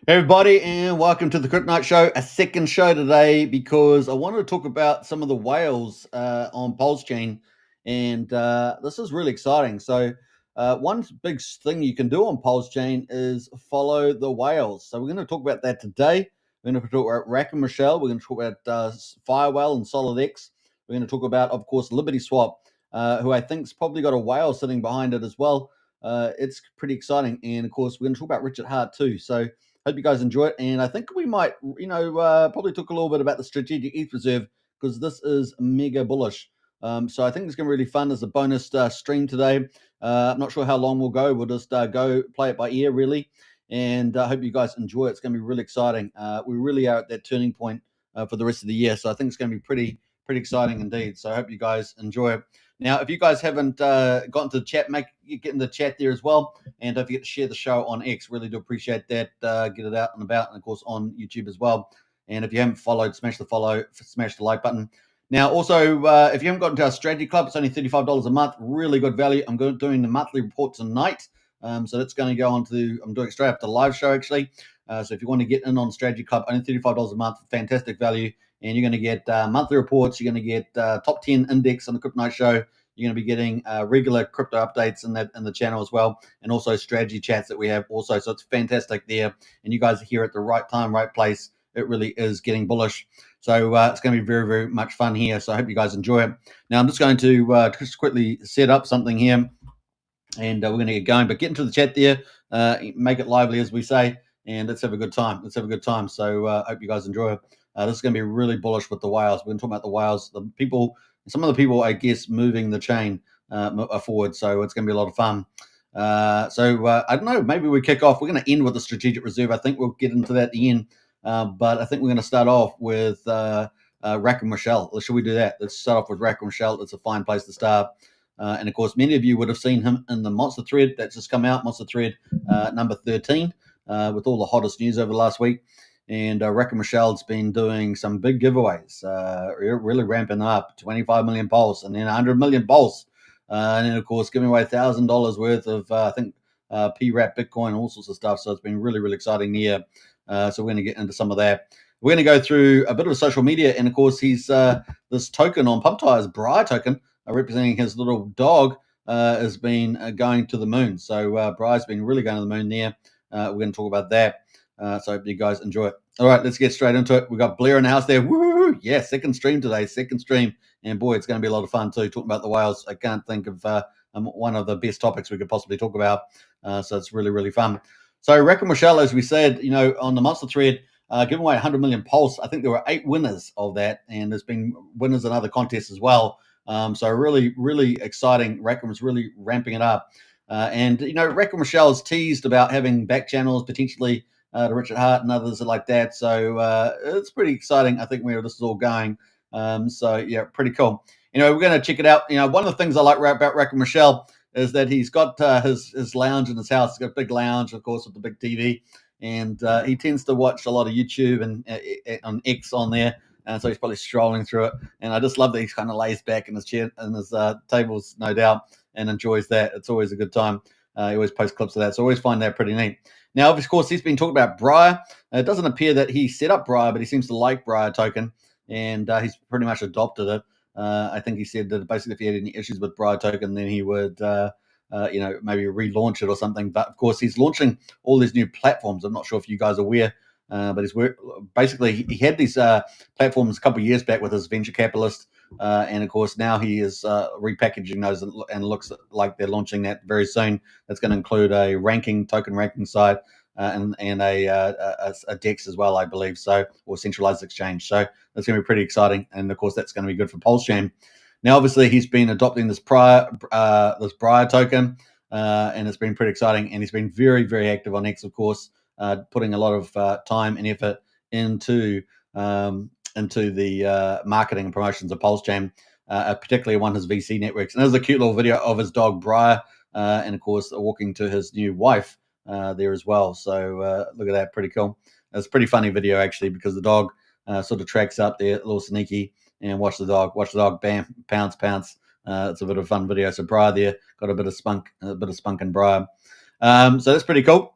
Hey everybody, and welcome to the Crypto Night Show. A second show today because I wanted to talk about some of the whales on PulseChain, and this is really exciting. So, one big thing you can do on PulseChain is follow the whales. So, we're going to talk about that today. We're going to talk about RackHam and Rishel. We're going to talk about FireWhale and SolidX. We're going to talk about, of course, LibertySwap, who I think's probably got a whale sitting behind it as well. It's pretty exciting, and of course, we're going to talk about Richard Hart too. So. Hope you guys enjoy it. And I think we might, probably talk a little bit about the strategic ETH reserve because this is mega bullish. So I think it's going to be really fun as a bonus stream today. I'm not sure how long we'll go. We'll just go play it by ear, really. And I hope you guys enjoy it. It's going to be really exciting. We really are at that turning point for the rest of the year. So I think it's going to be pretty exciting indeed. So I hope you guys enjoy it. Now, if you guys haven't gotten to the chat, get in the chat there as well. And don't forget to share the show on X. Really do appreciate that. Get it out and about, and of course on YouTube as well. And if you haven't followed, smash the follow, smash the like button. Now, also, if you haven't gotten to our strategy club, it's only $35 a month. Really good value. I'm doing the monthly report tonight. So that's going to go on to, I'm doing it straight after the live show, actually. So if you want to get in on strategy club, only $35 a month, fantastic value. And you're going to get monthly reports. You're going to get top 10 index on the Crypto Night Show. You're going to be getting regular crypto updates in the channel as well, and also strategy chats that we have also. So it's fantastic there, and you guys are here at the right time, right place. It really is getting bullish. So it's going to be very, very much fun here. So I hope you guys enjoy it. Now I'm just going to just quickly set up something here, and we're going to get going. But get into the chat there, make it lively, as we say, and let's have a good time. Let's have a good time. So I hope you guys enjoy it. This is going to be really bullish with the whales. We're going to talk about the whales, the people. Some of the people, I guess, moving the chain forward. So it's going to be a lot of fun. I don't know. Maybe we kick off. We're going to end with the strategic reserve. I think we'll get into that at the end. But I think we're going to start off with RackHam and Rishel. Should we do that? Let's start off with RackHam and Rishel. It's a fine place to start. And of course, many of you would have seen him in the Monster Thread that's just come out, Monster Thread number 13, with all the hottest news over the last week. And RackHam and Rishel's been doing some big giveaways, really ramping them up, 25 million pulse and then 100 million pulse. And then, of course, giving away $1,000 worth of, I think, PRAP, Bitcoin, all sorts of stuff. So it's been really, really exciting here. So we're going to get into some of that. We're going to go through a bit of social media. And, of course, he's this token on Pump Tire's Briah token, representing his little dog, has been going to the moon. So Briah's been really going to the moon there. We're going to talk about that. So I hope you guys enjoy it. All right, let's get straight into it. We've got Blair in the house there. Woo! Yeah, second stream today, second stream. And boy, it's going to be a lot of fun too, talking about the whales. I can't think of one of the best topics we could possibly talk about. So it's really, really fun. So RackHam and Rishel, as we said, on the Monster Thread, giving away 100 million pulse. I think there were 8 winners of that, and there's been winners in other contests as well. So really, really exciting. RackHam is really ramping it up. And RackHam and Rishel is teased about having back channels potentially to Richard Hart and others like that. So it's pretty exciting, I think, where this is all going. So, yeah, pretty cool. We're going to check it out. One of the things I like about RackHam and Rishel is that he's got his lounge in his house. He's got a big lounge, of course, with the big TV. And he tends to watch a lot of YouTube and on X on there. And so he's probably strolling through it. And I just love that he kind of lays back in his chair and his tables, no doubt, and enjoys that. It's always a good time. He always posts clips of that. So I always find that pretty neat. Now, of course, he's been talking about Briah. It doesn't appear that he set up Briah, but he seems to like Briah token, and he's pretty much adopted it. I think he said that basically if he had any issues with Briah token, then he would, maybe relaunch it or something. But, of course, he's launching all these new platforms. I'm not sure if you guys are aware, but he had these platforms a couple of years back with his venture capitalist. And of course, now he is repackaging those, and looks like they're launching that very soon. That's going to include a token ranking site, and a DEX as well, I believe, or centralized exchange. So that's going to be pretty exciting, and of course, that's going to be good for PulseChain. Now, obviously, he's been adopting this Briah token, and it's been pretty exciting. And he's been very, very active on X, of course, putting a lot of time and effort into the marketing and promotions of PulseChain, particularly on his VC networks. And there's a cute little video of his dog, Briah, and, of course, walking to his new wife there as well. So look at that. Pretty cool. It's a pretty funny video, actually, because the dog sort of tracks up there, a little sneaky, and watch the dog, bam, pounce. It's a bit of a fun video. So Briah there got a bit of spunk in Briah. So that's pretty cool.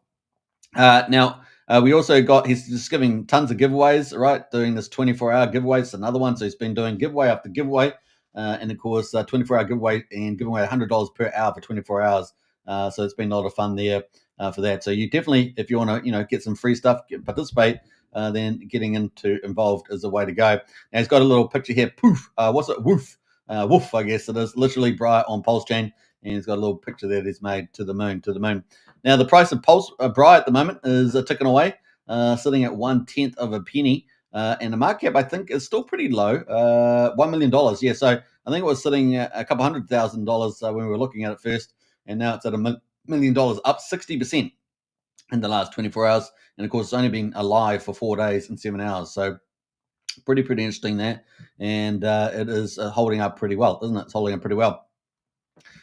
Now, We also got, he's just giving tons of giveaways, right? Doing this 24-hour giveaway. It's another one. So he's been doing giveaway after giveaway. And of course, 24-hour giveaway and giving away $100 per hour for 24 hours. So it's been a lot of fun there for that. So you definitely, if you want to, get some free stuff, participate, then getting involved is the way to go. Now he's got a little picture here. Poof. What's it? Woof. Woof, I guess it is. Literally Briah on PulseChain. And he's got a little picture there that he's made to the moon, Now, the price of Briah at the moment is ticking away, sitting at 1/10 of a penny. And the market cap, I think, is still pretty low, $1 million. Yeah, so I think it was sitting at a couple $100,000 when we were looking at it first. And now it's at $1 million, up 60% in the last 24 hours. And of course, it's only been alive for 4 days and 7 hours. So pretty interesting there. And it is holding up pretty well, isn't it? It's holding up pretty well.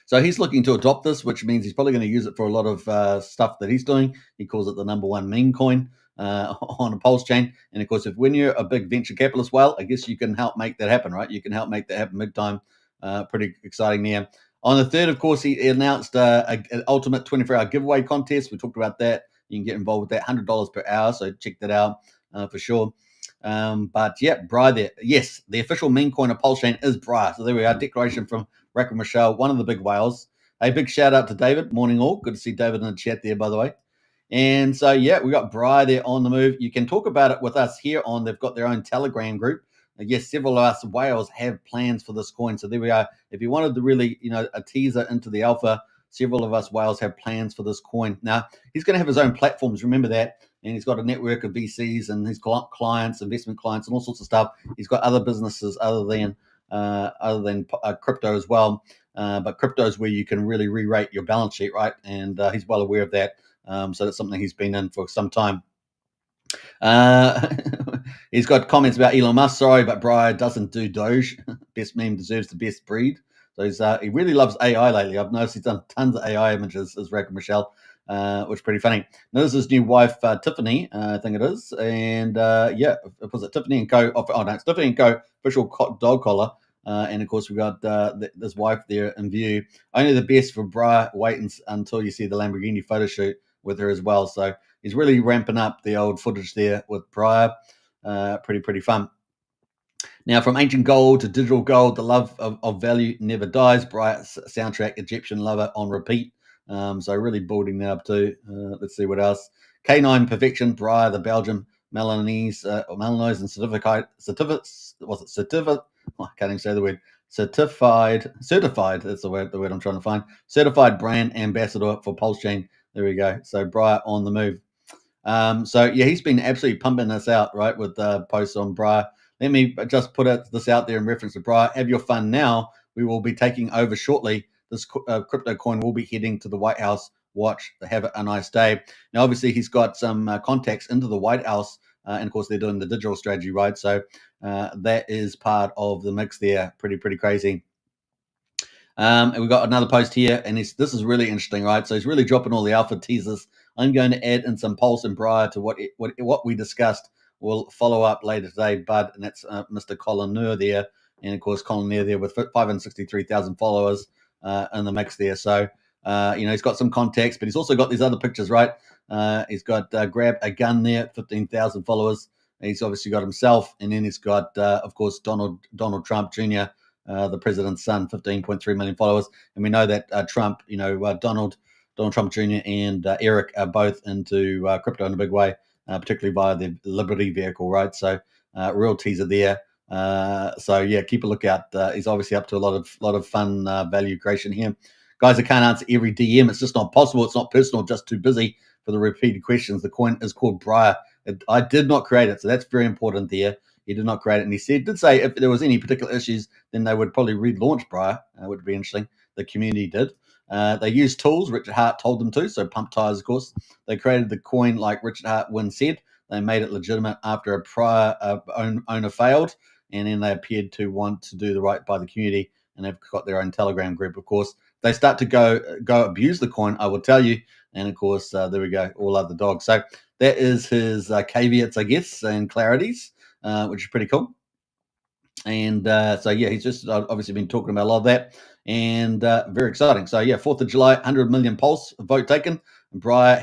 So he's looking to adopt this, which means he's probably going to use it for a lot of stuff that he's doing. He calls it the #1 meme coin on a PulseChain. And of course, when you're a big venture capitalist, well, I guess you can help make that happen, right? You can help make that happen big time. Pretty exciting there. On the 3rd, of course, he announced an ultimate 24-hour giveaway contest. We talked about that. You can get involved with that, $100 per hour. So check that out for sure. But yeah, Briah there. Yes, the official meme coin of PulseChain is Briah. So there we are. Declaration from RackHam Rishel, one of the big whales. A big shout out to David. Morning all. Good to see David in the chat there, by the way. And so, yeah, we got Briah there on the move. You can talk about it with us here on. They've got their own Telegram group. Yes, several of us whales have plans for this coin. So there we are. If you wanted to really, a teaser into the alpha, several of us whales have plans for this coin. Now, he's going to have his own platforms. Remember that. And he's got a network of VCs and his clients, investment clients, and all sorts of stuff. He's got other businesses other than crypto as well. But crypto is where you can really re-rate your balance sheet, right? And he's well aware of that. So that's something he's been in for some time. He's got comments about Elon Musk. Sorry, but Briah doesn't do Doge. Best meme deserves the best breed. So he really loves AI lately. I've noticed he's done tons of AI images as RackHam Rishel, which is pretty funny. Now, this is his new wife, Tiffany, I think it is. And yeah, was it Tiffany & Co? Oh, no, it's Tiffany & Co. official dog collar. And of course, we got this wife there in view. Only the best for Briah. Wait until you see the Lamborghini photo shoot with her as well. So he's really ramping up the old footage there with Briah. Pretty fun. Now, from ancient gold to digital gold, the love of value never dies. Briah's soundtrack, Egyptian Lover, on repeat. So really building that up too. Let's see what else. K9 Perfection, Briah, the Belgium Melanese and certificate. I can't even say the word. Certified. That's the word I'm trying to find. Certified brand ambassador for PulseChain. There we go. So Briah on the move. So yeah, he's been absolutely pumping us out, right, with posts on Briah. Let me just put this out there in reference to Briah. Have your fun now. We will be taking over shortly. This crypto coin will be heading to the White House. Watch. Have a nice day. Now, obviously, he's got some contacts into the White House. And of course, they're doing the digital strategy, right? So that is part of the mix there. Pretty crazy. And we've got another post here, and this is really interesting, right? So he's really dropping all the alpha teasers. I'm going to add in some Pulse and Briah to what we discussed. We'll follow up later today, Bud, and that's Mr. Colin Noor there. And of course, Colin Noor there with 563,000 followers in the mix there. So, he's got some context, but he's also got these other pictures, right? He's got Grab a Gun there, 15,000 followers. He's obviously got himself, and then he's got, of course, Donald Trump Jr., the president's son, 15.3 million followers. And we know that Trump, Donald Trump Jr. and Eric are both into crypto in a big way, particularly via the Liberty vehicle, right? So real teaser there. So yeah, keep a lookout. He's obviously up to a lot of fun value creation here. Guys, I can't answer every DM. It's just not possible. It's not personal, just too busy for the repeated questions. The coin is called Briah. I did not create it, so that's very important there. He did not create it, and he did say if there was any particular issues, then they would probably relaunch Briah. Would be interesting. The community did. They used tools. Richard Hart told them to, so pump tires, of course. They created the coin like Richard Hart once said. They made it legitimate after a prior owner failed, and then they appeared to want to do the right by the community, and they've got their own Telegram group, of course. They start to go abuse the coin, I will tell you, and of course, there we go, all other dogs. So that is his caveats, I guess, and clarities, which is pretty cool. And so, yeah, he's just obviously been talking about a lot of that, and very exciting. So, yeah, 4th of July, 100 million Pulse vote taken. Briah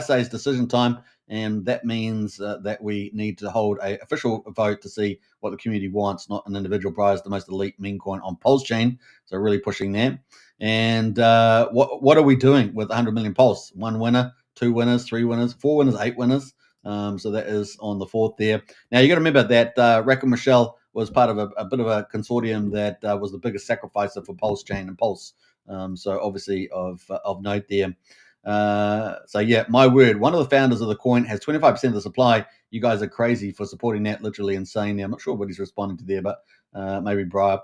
says decision time, and that means that we need to hold an official vote to see what the community wants, not an individual prize, the most elite meme coin on PulseChain. So really pushing that. And what are we doing with 100 million Pulse? 1 winner, 2 winners, 3 winners, 4 winners, 8 winners. So that is on the 4th there. Now you got to remember that RackHam Rishel was part of a bit of a consortium that was the biggest sacrificer for PulseChain and Pulse. So obviously of note there. So yeah, my word, one of the founders of the coin has 25% of the supply. You guys are crazy for supporting that, literally insane. I'm not sure what he's responding to there, but maybe Briah.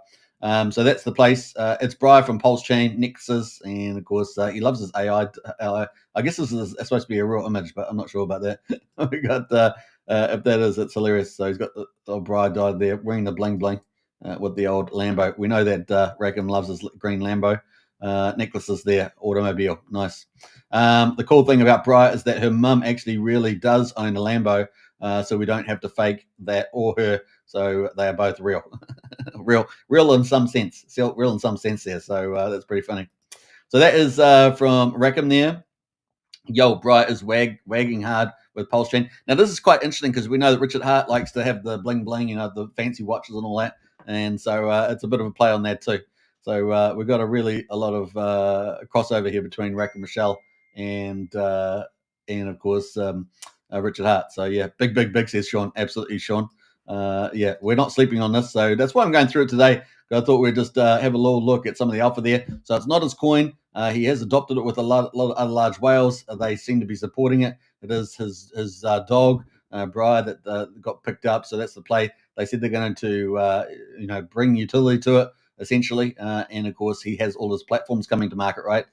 So that's the place. It's Briah from PulseChain, Nexus, and of course he loves his AI. I guess this is supposed to be a real image, but I'm not sure about that. We got if that is, it's hilarious. So he's got the old Briah died there, wearing the bling bling with the old Lambo. We know that RackHam loves his green Lambo. Necklaces there, automobile, nice. The cool thing about Briah is that her mum actually really does own a Lambo, so we don't have to fake that or her. So they are both real, real in some sense, real in some sense there. So that's pretty funny. So that is from RackHam there. Yo, Briah is wagging hard with PulseChain. Now this is quite interesting because we know that Richard Hart likes to have the bling bling, the fancy watches and all that, and so it's a bit of a play on that too. So we've got a lot of crossover here between RackHam Rishel and of course Richard Hart. So yeah, big says Sean. Absolutely, Sean. Yeah, we're not sleeping on this, so that's why I'm going through it today. I thought we'd just have a little look at some of the alpha there. So it's not his coin. He has adopted it with a lot of other large whales. They seem to be supporting it. It is his dog, Briah, that got picked up. So that's the play. They said they're going to bring utility to it, essentially. And of course, he has all his platforms coming to market, right?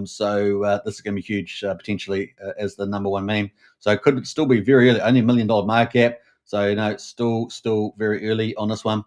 So this is going to be huge, potentially, as the number one meme. So it could still be very early, only $1 million market cap. So still very early on this one.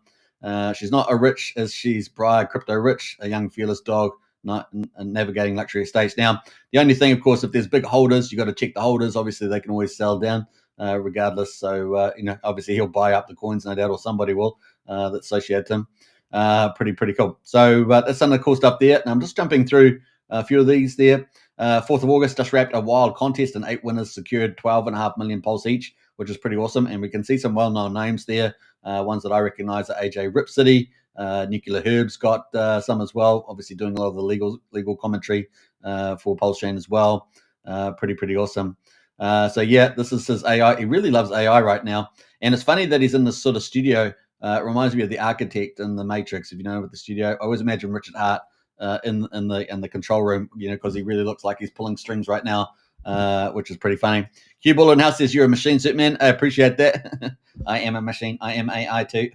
She's not a rich as she's Briah, crypto rich, a young fearless dog, not navigating luxury estates. Now, the only thing, of course, if there's big holders, you got to check the holders. Obviously, they can always sell down, regardless. So obviously he'll buy up the coins, no doubt, or somebody will that's associated to him. Pretty cool. So that's some of the cool stuff there. And I'm just jumping through a few of these there. 4th of August just wrapped a wild contest and 8 winners secured 12.5 million pulse each, which is pretty awesome. And we can see some well-known names there. Ones that I recognize are AJ Rip City, Nuclear Herbs got some as well, obviously doing a lot of the legal commentary for PulseChain as well. Pretty awesome. So yeah, this is his AI. He really loves AI right now. And it's funny that he's in this sort of studio. It reminds me of the architect in the Matrix, if you know, with the studio. I always imagine Richard Hart in the control room, because he really looks like he's pulling strings right now, which is pretty funny. Q Bull in House says you're a machine, Superman. I appreciate that. I am a machine. I am AI too.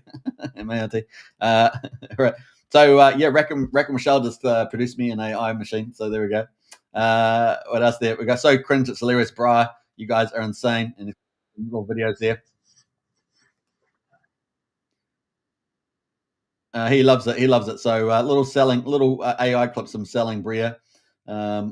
MAIT. Right. So yeah, RackHam Rishel just produced me an AI machine. So there we go. What else there? We got so cringe. It's hilarious, Briah. You guys are insane. And little videos there. He loves it. He loves it. So little AI clips him selling Briah.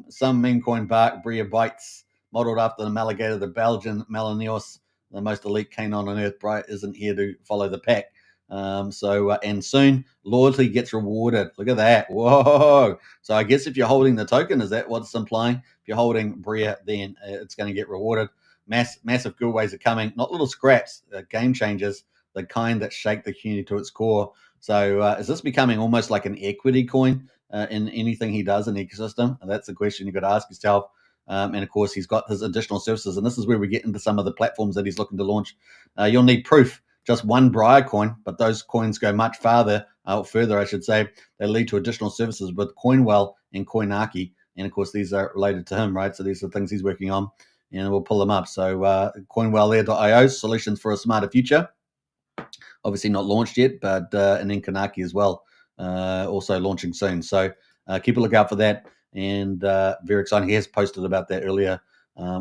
Some meme coin bark, Briah bites, modeled after the alligator, the Belgian Melanios, the most elite canine on earth. Briah isn't here to follow the pack. And soon loyalty gets rewarded. Look at that. Whoa. So I guess if you're holding the token, is that what it's implying? If you're holding Briah, then it's going to get rewarded. Massive giveaways are coming, not little scraps, game changers, the kind that shake the community to its core. So is this becoming almost like an equity coin in anything he does in the ecosystem? And that's the question you've got to ask yourself. And of course, he's got his additional services. And this is where we get into some of the platforms that he's looking to launch. You'll need proof, just one Briah coin, but those coins go much further, I should say. They lead to additional services with CoinWell and Coinarchy. And of course, these are related to him, right? So these are things he's working on, and we'll pull them up. So coinwellthere.io, solutions for a smarter future. Obviously not launched yet, but and then Kanaki as well, also launching soon. So keep a lookout for that, and very exciting. He has posted about that earlier,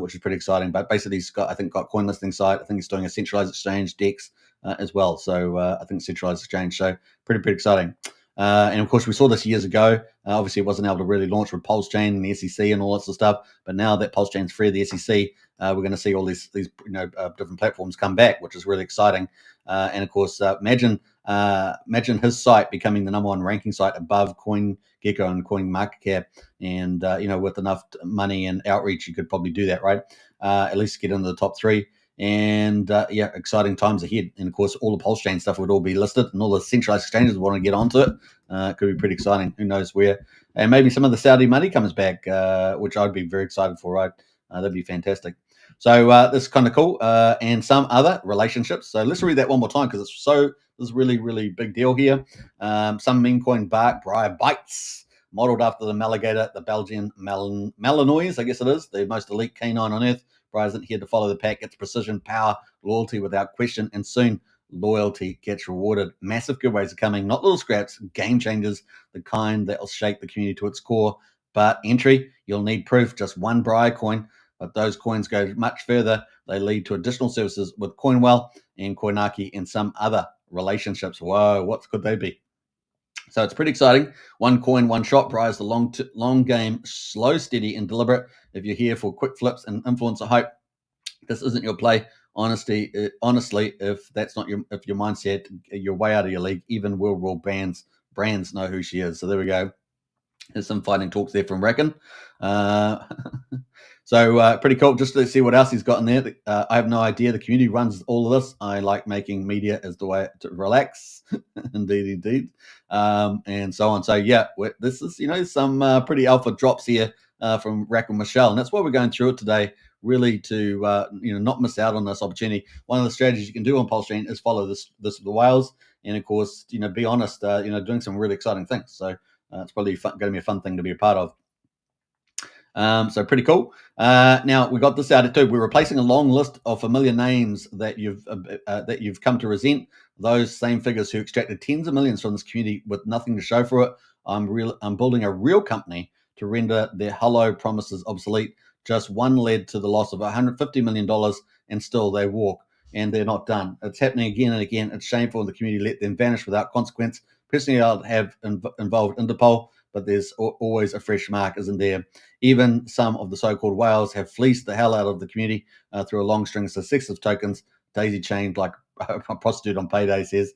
which is pretty exciting. But basically, he's got coin listing site. I think he's doing a centralized exchange, DEX, as well. So I think centralized exchange. So pretty exciting. And of course, we saw this years ago. Obviously, it wasn't able to really launch with PulseChain and the SEC and all that sort of stuff. But now that PulseChain's free of the SEC, we're going to see all these different platforms come back, which is really exciting. And of course, imagine his site becoming the #1 ranking site above CoinGecko and CoinMarketCap. And with enough money and outreach, you could probably do that, right? At least get into the top 3. And exciting times ahead. And of course, all the PulseChain stuff would all be listed, and all the centralized exchanges want to get onto it. It could be pretty exciting. Who knows where? And maybe some of the Saudi money comes back, which I'd be very excited for. Right, that'd be fantastic. So this is kind of cool. And some other relationships. So let's read that one more time because this is really, really big deal here. Some meme coin bark Briah bites, modeled after the Maligator, the Belgian Malinois, I guess it is, the most elite canine on earth. Briah isn't here to follow the pack. It's precision, power, loyalty without question, and soon loyalty gets rewarded. Massive giveaways are coming, not little scraps, game changers, the kind that will shake the community to its core. But entry, you'll need proof, just one Briah coin. But those coins go much further. They lead to additional services with CoinWell and Coinaki and some other relationships. Whoa, what could they be? So it's pretty exciting. One coin, one shot. Briah is the long game, slow, steady, and deliberate. If you're here for quick flips and influencer hype, this isn't your play. Honestly, if that's not your mindset, you're way out of your league. Even world brands know who she is. So there we go. There's some fighting talks there from RackHam. So pretty cool. Just to see what else he's got in there. I have no idea. The community runs all of this. I like making media as the way to relax. indeed. And so on. So yeah, this is some pretty alpha drops here from RackHam and Rishel, and that's why we're going through it today. Really to not miss out on this opportunity. One of the strategies you can do on PulseChain is follow this with the whales, and of course be honest. Doing some really exciting things. So it's probably going to be a fun thing to be a part of. So pretty cool. Now we got this out too. We're replacing a long list of familiar names that you've come to resent. Those same figures who extracted tens of millions from this community with nothing to show for it. I'm building a real company to render their hello promises obsolete. Just one led to the loss of $150 million, and still they walk, and they're not done. It's happening again and again. It's shameful the community let them vanish without consequence. Personally, I'd have involved Interpol, but there's always a fresh mark, isn't there? Even some of the so-called whales have fleeced the hell out of the community through a long string of successive tokens, daisy-chained like a prostitute on payday says.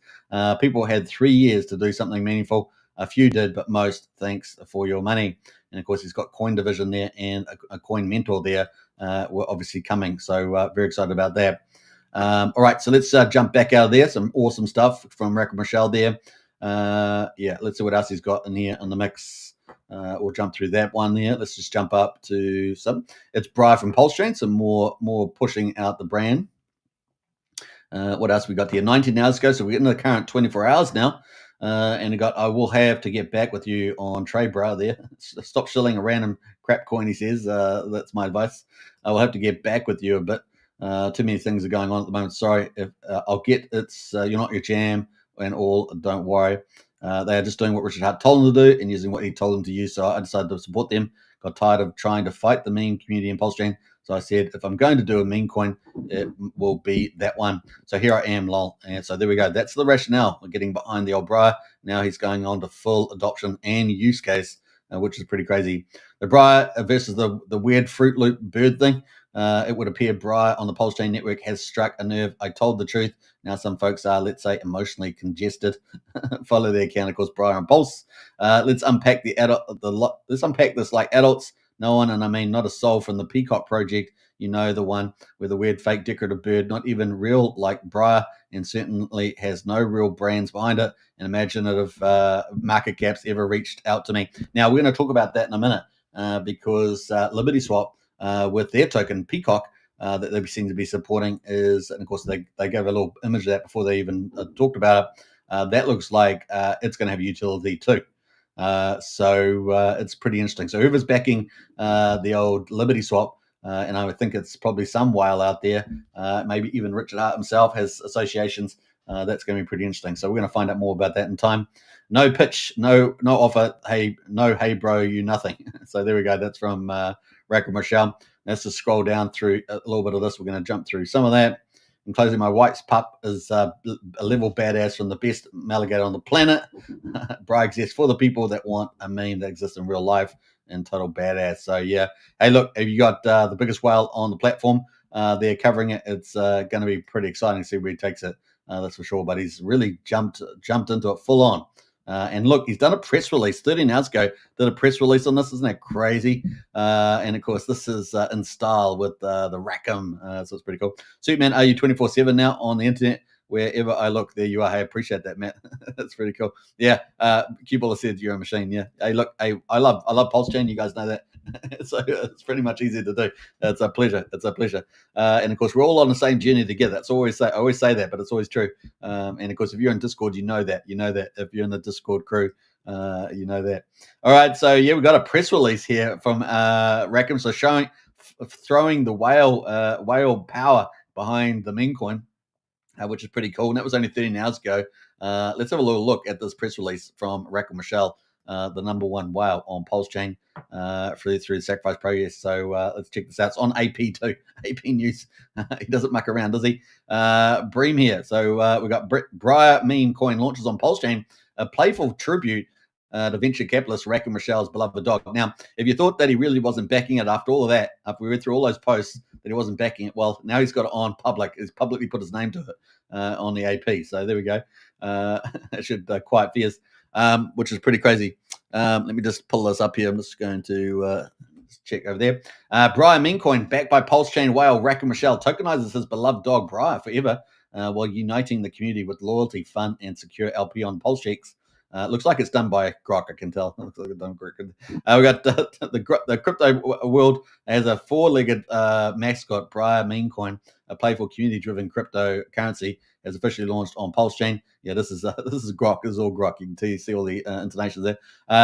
People had 3 years to do something meaningful. A few did, but most, thanks for your money. And of course, he's got Coin Division there and a Coin Mentor there. We're obviously coming, so very excited about that. All right, so let's jump back out of there. Some awesome stuff from RackHam and Rishel there. Let's see what else he's got in here on the mix. We'll jump through that one there. Let's just jump up to some. It's Briah from PulseChain, some more pushing out the brand. What else we got here? 19 hours ago, so we're getting the current 24 hours now. And I will have to get back with you on trade, Briah, there. Stop shilling a random crap coin, he says. That's my advice. I will have to get back with you a bit. Too many things are going on at the moment. Sorry. If I'll get it's you're not your jam and all. Don't worry. They are just doing what Richard Hart told them to do and using what he told them to use. So I decided to support them. Got tired of trying to fight the meme community in PulseChain. So I said, if I'm going to do a meme coin, it will be that one. So here I am, lol. And so there we go. That's the rationale. We're getting behind the old Briah. Now he's going on to full adoption and use case, which is pretty crazy. The Briah versus the weird Fruit Loop bird thing. It would appear Briah on the PulseChain network has struck a nerve. I told the truth. Now some folks are, let's say, emotionally congested. Follow their account, of course, Briah on Pulse. Let's unpack let's unpack this like adults. No one, and I mean not a soul from the PCock project. You know, the one with the weird fake decorative bird, not even real like Briah, and certainly has no real brands behind it. And imaginative market caps ever reached out to me. Now we're going to talk about that in a minute because LibertySwap with their token PCock that they seem to be supporting is, and of course they gave a little image of that before they even talked about it. That looks like it's going to have utility too. So it's pretty interesting. So whoever's backing the old LibertySwap, and I would think it's probably some whale out there, maybe even Richard Hart himself has associations. That's going to be pretty interesting. So we're going to find out more about that in time. No pitch, no offer. Hey bro, you nothing. So there we go. That's from RackHam and Rishel. Let's just scroll down through a little bit of this. We're going to jump through some of that. In closing, my wife's pup is a level badass from the best alligator on the planet. Briah exists for the people that want a meme that exists in real life and total badass. So yeah, hey, look, if you got the biggest whale on the platform, they're covering it. It's going to be pretty exciting to see where he takes it. That's for sure. But he's really jumped into it full on. And look, he's done a press release 13 hours ago. Did a press release on this. Isn't that crazy? And of course, this is in style with the RackHam. So it's pretty cool. Superman, are you 24/7 now on the internet? Wherever I look, there you are. Hey, I appreciate that, Matt. That's pretty cool. Yeah, Q-Baller said you're a machine. Yeah. Hey, look, I love PulseChain. You guys know that. So it's pretty much easy to do. It's a pleasure. It's a pleasure. And of course, we're all on the same journey together. That's always I always say that, but it's always true. And of course, if you're in Discord, you know that. You know that if you're in the Discord crew, you know that. All right. So yeah, we got a press release here from RackHam. So throwing the whale power behind the meme coin. Which is pretty cool. And that was only 13 hours ago. Let's have a little look at this press release from Rishel, the #1 whale on PulseChain through the Sacrifice Progress. So let's check this out. It's on AP too. AP News. He doesn't muck around, does he? Bream here. So we've got Briah meme coin launches on PulseChain, a playful tribute to venture capitalist Rishel's beloved dog. Now, if you thought that he really wasn't backing it after all of that, after we read through all those posts that he wasn't backing it, well, now he's got it on public. He's publicly put his name to it on the AP. So there we go. It should quiet fears, which is pretty crazy. Let me just pull this up here. I'm just going to check over there. Briah meme coin backed by PulseChain whale Rishel tokenizes his beloved dog Briah forever while uniting the community with loyalty, fun, and secure LP on pulse checks. Looks like it's done by Grok, I can tell. Looks like it's done correctly. We got the crypto world has a four-legged mascot, Briah meme coin, a playful community-driven cryptocurrency, has officially launched on PulseChain. Yeah, this is Grok. This is all Grok. You can see all the intonations there.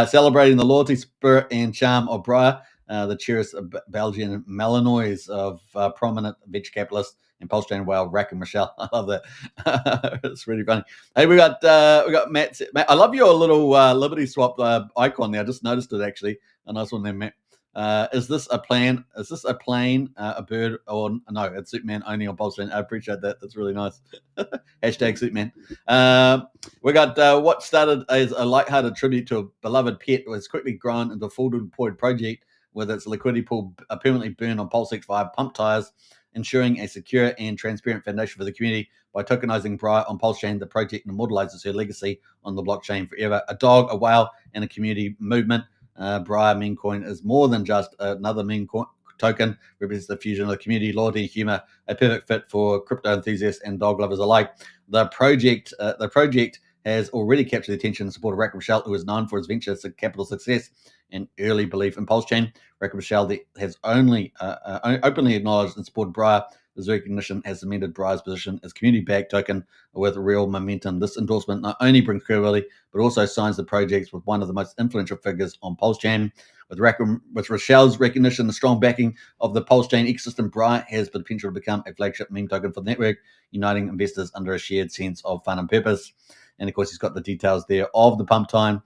Celebrating the loyalty, spirit, and charm of Briah, the cherished Belgian Malinois of prominent venture capitalist and PulseChain whale Rishel. I love that. It's really funny. Hey, we got Matt. Matt, I love your little LibertySwap icon there. I just noticed it actually. A nice one there, Matt. Is this a plane? Is this a plane, a bird, or no? It's Superman only on PulseChain. I appreciate that. That's really nice. Hashtag Superman. We got what started as a lighthearted tribute to a beloved pet was quickly grown into a full deployed project with its liquidity pool permanently burned on PulseX via pump tires, ensuring a secure and transparent foundation for the community. By tokenizing Briah on PulseChain, the project immortalizes her legacy on the blockchain forever. A dog, a whale, and a community movement. Briah meme coin is more than just another meme token. Represents the fusion of the community, loyalty, humor, a perfect fit for crypto enthusiasts and dog lovers alike. The project has already captured the attention and support of Rishel, who is known for his venture capital success and early belief in PulseChain. Rishel has only openly acknowledged and supported Briah. This recognition has cemented Briah's position as community-backed token with real momentum. This endorsement not only brings credibility, but also signs the projects with one of the most influential figures on PulseChain. With Rishel's recognition, the strong backing of the PulseChain ecosystem, Briah has the potential to become a flagship meme token for the network, uniting investors under a shared sense of fun and purpose. And of course, he's got the details there of the pump time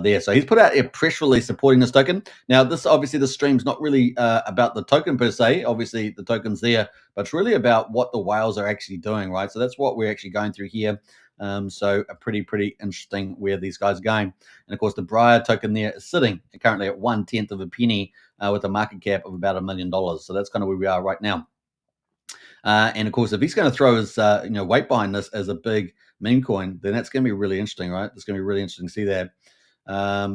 there. So he's put out a press release supporting this token. Now, this obviously the stream's not really about the token per se. Obviously, the token's there, but it's really about what the whales are actually doing, right? So that's what we're actually going through here. So a pretty interesting where these guys are going. And of course, the Briah token there is sitting currently at 1/10 of a penny with a market cap of about $1 million. So that's kind of where we are right now. And of course, if he's going to throw his weight behind this as a big meme coin, then that's going to be really interesting, right? It's going to be really interesting to see that.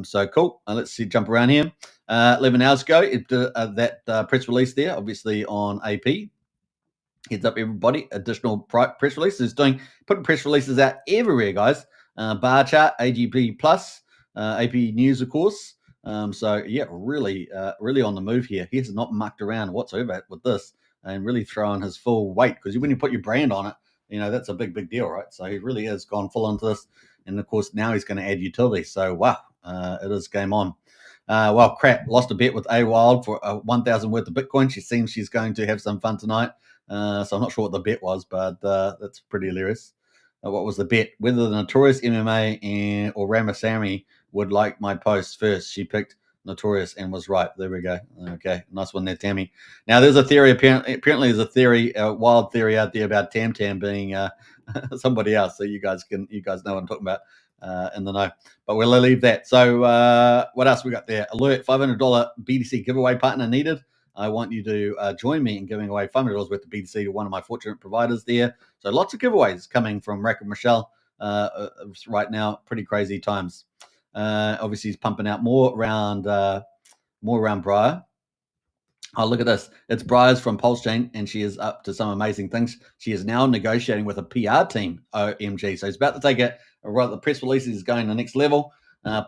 So cool. Let's see, jump around here. 11 hours ago, that press release there, obviously on AP. Heads up, everybody. Additional press releases. Putting press releases out everywhere, guys. Bar chart, AGP Plus, AP News, of course. So yeah, really on the move here. He has not mucked around whatsoever with this, and really throwing his full weight, because when you put your brand on it, that's a big deal, right? So he really has gone full onto this, and of course now he's going to add utility. So wow, it is game on. Well, crap, lost a bet with A Wild for 1,000 worth of Bitcoin. She seems she's going to have some fun tonight. So I'm not sure what the bet was, but that's pretty hilarious. What was the bet? Whether the notorious MMA or Ramasamy would like my post first. She picked notorious and was right. There we go. Okay, nice one there, Tammy. Now there's a theory. Apparently, there's a theory, a wild theory out there about Tam being somebody else. So you guys know what I'm talking about in the know. But we'll leave that. So what else we got there? Alert: $500 BTC giveaway partner needed. I want you to join me in giving away $500 worth of BTC to one of my fortunate providers there. So lots of giveaways coming from RackHam Rishel right now. Pretty crazy times. Obviously, he's pumping out more around Briah. Oh, look at this. It's Briah's from PulseChain, and she is up to some amazing things. She is now negotiating with a PR team, OMG. So he's about to take it. Right, the press releases is going to the next level.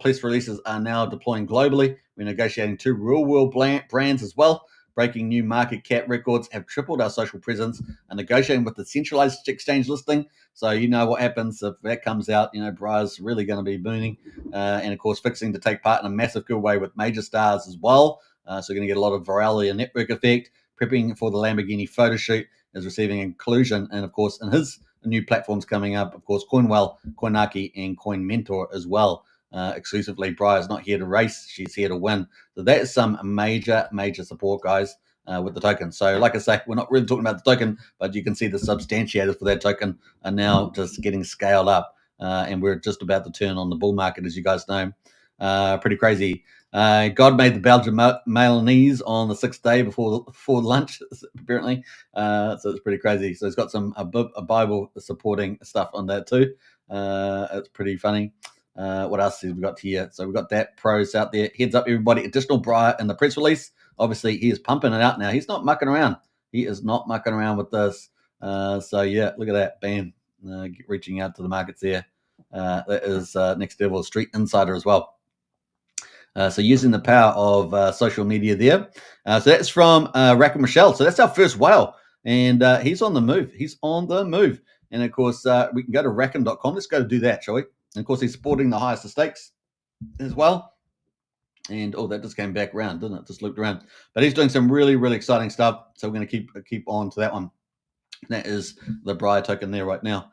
Press releases are now deploying globally. We're negotiating 2 real-world brands as well. Breaking new market cap records, have tripled our social presence, and negotiating with the centralized exchange listing. So you know what happens if that comes out. Briah's really going to be booming. And, of course, fixing to take part in a massive giveaway with major stars as well. So you're going to get a lot of virality and network effect. Prepping for the Lamborghini photo shoot, is receiving inclusion. And, of course, in his new platforms coming up, of course, CoinWell, Coinaki, and Coin Mentor as well. Exclusively, Briah's not here to race. She's here to win. So that is some major support, guys, with the token. So like I say, we're not really talking about the token, but you can see the substantiators for that token are now just getting scaled up. And we're just about to turn on the bull market, as you guys know. Pretty crazy. God made the Belgian Milanese on the 6th day before lunch, apparently. So it's pretty crazy. So it's got a Bible supporting stuff on that too. It's pretty funny. What else have we got here? So we've got that pros out there. Heads up, everybody. Additional Briah in the press release. Obviously, he is pumping it out now. He's not mucking around. He is not mucking around with this. So, yeah, look at that. Bam. Reaching out to the markets there. That is next level Street Insider as well. So using the power of social media there. So that's from RackHam Rishel. So that's our first whale. And he's on the move. He's on the move. And, of course, we can go to rackham.com. Let's go do that, shall we? And, of course, he's supporting the highest of stakes as well. And, that just came back around, didn't it? Just looped around. But he's doing some really, really exciting stuff. So we're going to keep on to that one. That is the Briah token there right now.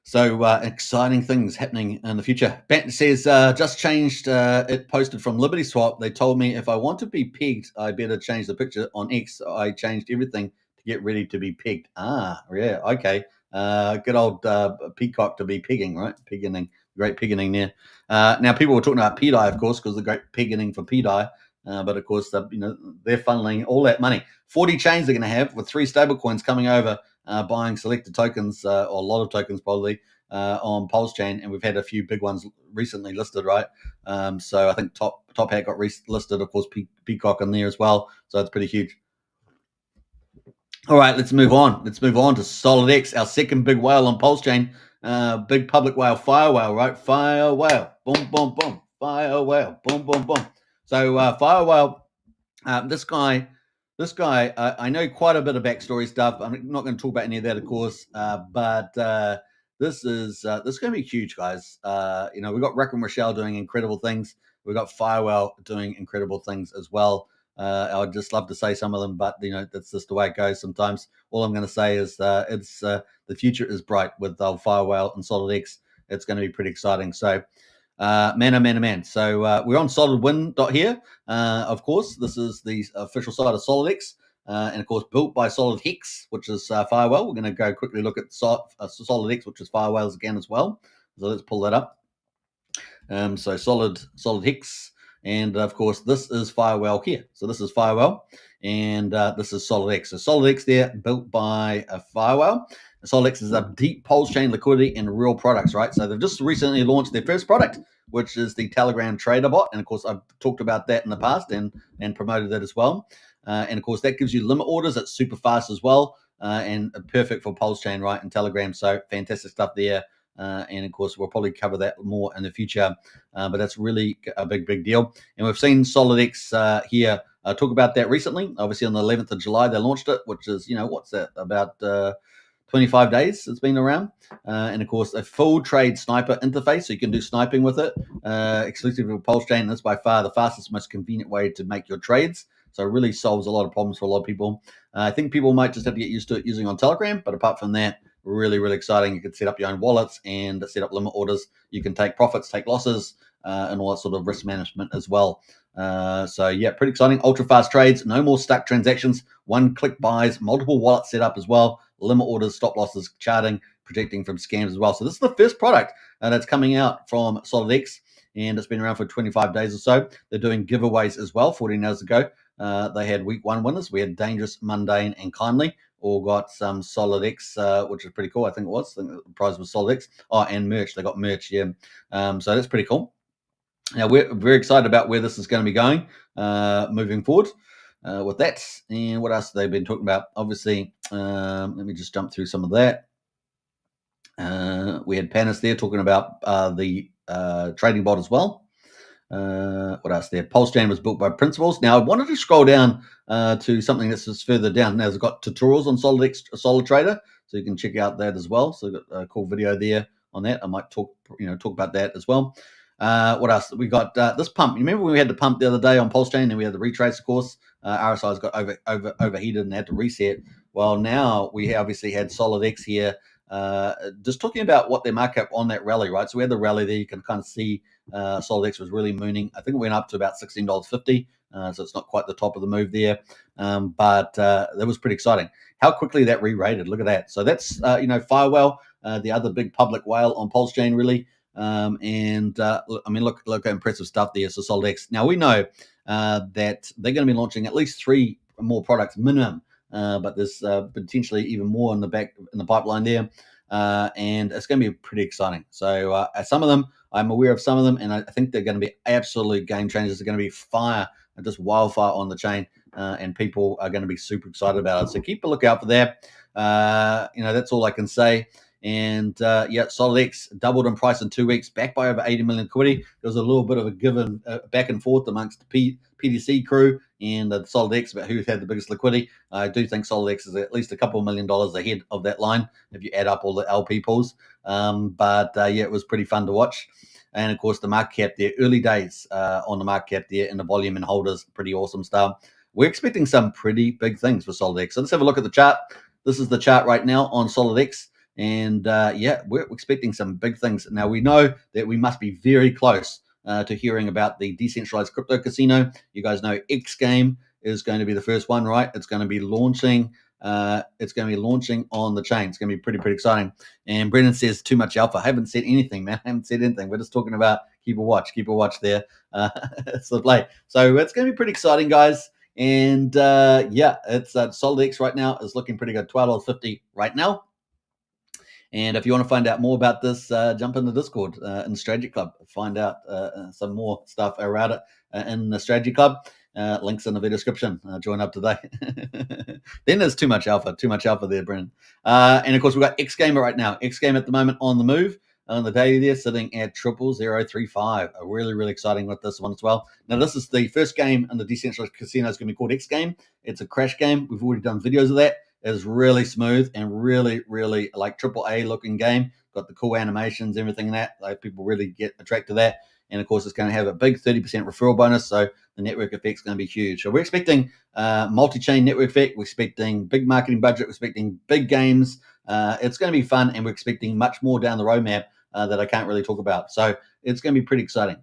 So exciting things happening in the future. Bat says, just changed it posted from LibertySwap. They told me if I want to be pegged, I better change the picture on X. So I changed everything to get ready to be pegged. Ah, yeah, okay. Good old PCock to be pegging, right? Peggining, great peggining there. Now, people were talking about PDI, of course, because the great peggining for PDI. But, of course, they're funneling all that money. 40 chains they're going to have with 3 stablecoins coming over, buying selected tokens, or a lot of tokens probably, on PulseChain. And we've had a few big ones recently listed, right? So I think Top Hat got listed, of course, PCock in there as well. So it's pretty huge. All right, let's move on. Let's move on to SolidX, our second big whale on PulseChain. Big public whale, FireWhale, right? FireWhale, boom, boom, boom. FireWhale, boom, boom, boom. So FireWhale, this guy, I know quite a bit of backstory stuff. I'm not going to talk about any of that, of course, but this is going to be huge, guys. We've got RackHam Rishel doing incredible things. We've got FireWhale doing incredible things as well. I would just love to say some of them, but that's just the way it goes sometimes. All I'm going to say is the future is bright with FireWhale and SolidX. It's going to be pretty exciting. So, man. So we're on SolidWin here. Of course, this is the official site of SolidX, and of course built by SolidX, which is FireWhale. We're going to go quickly look at SolidX, which is FireWhale's again as well. So let's pull that up. So SolidX. And, of course, this is FireWhale here. So this is FireWhale, and this is SolidX. So SolidX there, built by FireWhale. SolidX is a deep PulseChain liquidity and real products, right? So they've just recently launched their first product, which is the Telegram Trader Bot. And, of course, I've talked about that in the past and promoted that as well. And, of course, that gives you limit orders. It's super fast as well, and perfect for PulseChain, right, and Telegram. So fantastic stuff there. And, of course, we'll probably cover that more in the future. But that's really a big deal. And we've seen SolidX here talk about that recently. Obviously, on the 11th of July, they launched it, which is, what's that, about 25 days it's been around. And, of course, a full trade sniper interface, so you can do sniping with it, exclusively with PulseChain. That's by far the fastest, most convenient way to make your trades. So it really solves a lot of problems for a lot of people. I think people might just have to get used to it using on Telegram. But apart from that, really exciting. You can set up your own wallets and set up limit orders. You can take profits, take losses, and all that sort of risk management as well. So yeah, pretty exciting. Ultra fast trades, no more stuck transactions, one-click buys, multiple wallets set up as well, limit orders, stop losses, charting, protecting from scams as well. So this is the first product that's coming out from SolidX, and it's been around for 25 days or so. They're doing giveaways as well. 14 hours ago, they had week 1 winners. We had Dangerous, Mundane, and Kindly. All got some SolidX, which is pretty cool. I think it was. I think the prize was SolidX. Oh, and merch. They got merch, yeah. So that's pretty cool. Now, we're very excited about where this is going to be going moving forward with that. And what else have they been talking about? Obviously, let me just jump through some of that. We had Panis there talking about the trading bot as well. What else there? PulseChain was built by Principles. Now, I wanted to scroll down to something that's just further down. Now, it's got tutorials on Solid Trader, so you can check out that as well. So, got a cool video there on that. I might talk about that as well. What else? We got this pump. You remember when we had the pump the other day on PulseChain, and we had the retrace, of course. RSI's got overheated and had to reset. Well, now we obviously had SolidX here, just talking about what their markup on that rally, right? So we had the rally there. You can kind of see SolidX was really mooning. I think it went up to about $16.50. So it's not quite the top of the move there, but that was pretty exciting. How quickly that re-rated. Look at that. So that's FireWhale, the other big public whale on PulseChain, really. I mean, look at impressive stuff there. So SolidX. Now we know that they're going to be launching at least 3 more products minimum, but there's potentially even more in the pipeline there, and it's going to be pretty exciting. So some of them, I'm aware of some of them, and I think they're going to be absolute game changers. They're going to be fire, just wildfire on the chain, and people are going to be super excited about it. So keep a lookout for that. That's all I can say. And SolidX doubled in price in 2 weeks, backed by over 80 million liquidity. There was a little bit of a given back and forth amongst the PDC crew and the SolidX about who had the biggest liquidity. I do think SolidX is at least a couple $1 million ahead of that line if you add up all the LP pools. It was pretty fun to watch. And of course, the market cap there, early days on the market cap there, and the volume and holders, pretty awesome stuff. We're expecting some pretty big things for SolidX. So let's have a look at the chart. This is the chart right now on SolidX. And we're expecting some big things. Now, we know that we must be very close to hearing about the decentralized crypto casino. You guys know XGame is going to be the first one, right? It's going to be launching. It's going to be launching on the chain. It's going to be pretty exciting. And Brendan says too much alpha. I haven't said anything, man. I haven't said anything. We're just talking about keep a watch there. It's the play. So it's going to be pretty exciting, guys. And it's SolidX right now is looking pretty good. $12.50 right now. And if you want to find out more about this, jump in the Discord in the Strategy Club. Find out some more stuff around it in the Strategy Club. Links in the video description. Join up today. Then there's too much alpha there, Brennan. And of course, we've got XGame right now. XGame at the moment on the move. On the daily there, sitting at 00035. Really exciting with this one as well. Now, this is the first game in the decentralized casino. It's going to be called XGame. It's a crash game. We've already done videos of that. It's really smooth and really like AAA looking game. Got the cool animations, everything in that. Like people really get attracted to that. And of course, it's going to have a big 30% referral bonus. So the network effect's going to be huge. So we're expecting multi-chain network effect. We're expecting big marketing budget. We're expecting big games. It's going to be fun, and we're expecting much more down the roadmap that I can't really talk about. So it's going to be pretty exciting.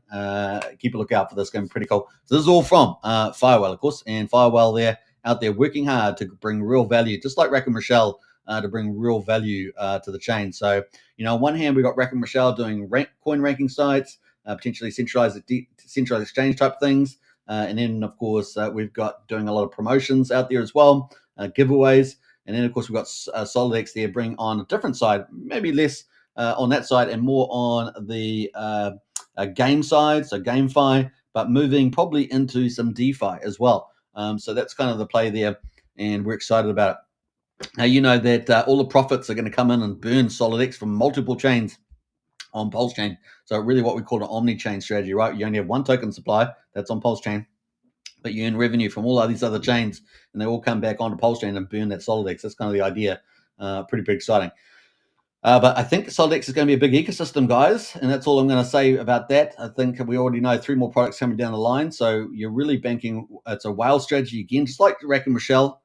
Keep a lookout for this. It's going to be pretty cool. So this is all from FireWhale, of course, and FireWhale there out there working hard to bring real value, just like RackHam Rishel, to bring real value to the chain. So, on one hand, we've got RackHam Rishel doing coin ranking sites, potentially centralized exchange type things. And then, of course, we've got doing a lot of promotions out there as well, giveaways. And then, of course, we've got SolidX there bring on a different side, maybe less on that side and more on the game side, so GameFi, but moving probably into some DeFi as well. So that's kind of the play there, and we're excited about it. Now, you know that all the profits are going to come in and burn SolidX from multiple chains on PulseChain. So really what we call an omni-chain strategy, right? You only have one token supply, that's on PulseChain, but you earn revenue from all of these other chains, and they all come back onto PulseChain and burn that SolidX. That's kind of the idea. Pretty exciting. But I think SolidX is going to be a big ecosystem, guys, and that's all I'm going to say about that. I think we already know 3 more products coming down the line, so you're really banking. It's a whale strategy again, just like RackHam Rishel.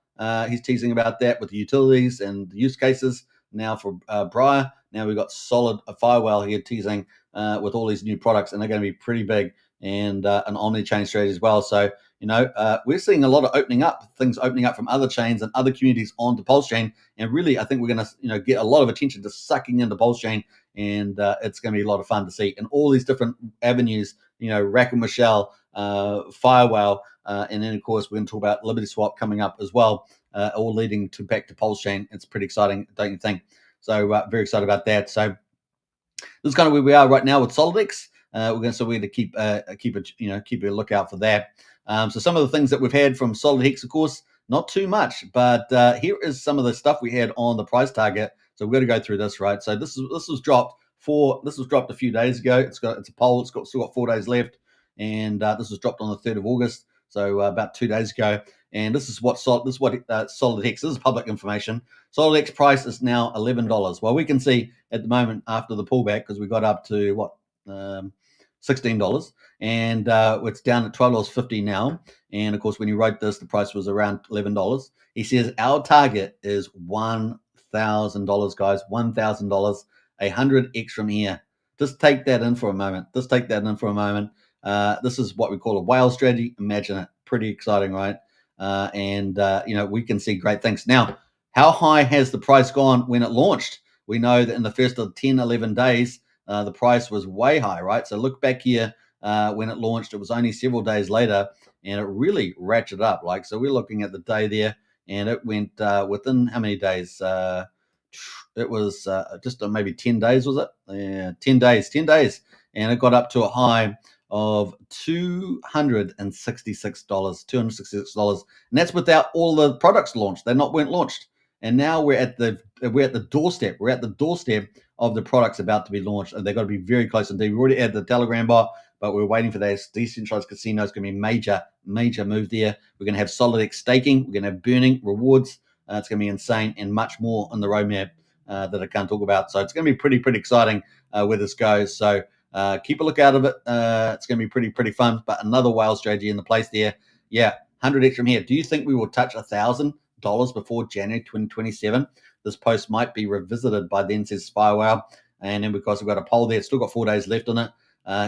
He's teasing about that with the utilities and the use cases. Now for Briah, now we've got FireWhale here teasing with all these new products, and they're going to be pretty big. and an omni-chain strategy as well. So, we're seeing a lot of things opening up from other chains and other communities onto PulseChain. And really, I think we're going to, get a lot of attention to sucking into PulseChain, and it's going to be a lot of fun to see. And all these different avenues, RackHam, Rishel, FireWhale, and then, of course, we're going to talk about LibertySwap coming up as well, all leading back to PulseChain. It's pretty exciting, don't you think? So very excited about that. So this is kind of where we are right now with SolidX. We're going to keep a lookout for that. So some of the things that we've had from SolidX, of course, not too much, but here is some of the stuff we had on the price target. So we're going to go through this, right? So this was dropped a few days ago. It's a poll. It's still got 4 days left, and this was dropped on the 3rd of August. So about 2 days ago. And this is what SolidX. This is public information. SolidX price is now $11. Well, we can see at the moment after the pullback, because we got up to $16, and it's down at $12.50 now. And of course, when you wrote this, the price was around $11. He says our target is $1,000, guys. $1,000, 100x from here. Just take that in for a moment. This is what we call a whale strategy. Imagine it. Pretty exciting, right? We can see great things. Now, how high has the price gone when it launched? We know that in the first of 10, 11 days, the price was way high, right? So look back here when it launched. It was only several days later, and it really ratcheted up. So we're looking at the day there, and it went within how many days? It was just maybe 10 days, was it? Yeah, 10 days. And it got up to a high of $266, and that's without all the products launched. They weren't launched, and now we're at the doorstep. We're at the doorstep of the products about to be launched, and they've got to be very close indeed. We already had the Telegram bot, but we're waiting for that. Decentralized casino is going to be major move there. We're going to have SolidX staking. We're going to have burning rewards. It's going to be insane, and much more on the roadmap that I can't talk about. So it's going to be pretty exciting where this goes. So keep a look out of it. It's going to be pretty fun. But another whale strategy in the place there. Yeah, 100x from here. Do you think we will touch $1,000 before January 2027? This post might be revisited by then, says FireWhale. And then because we've got a poll there, it's still got 4 days left on it.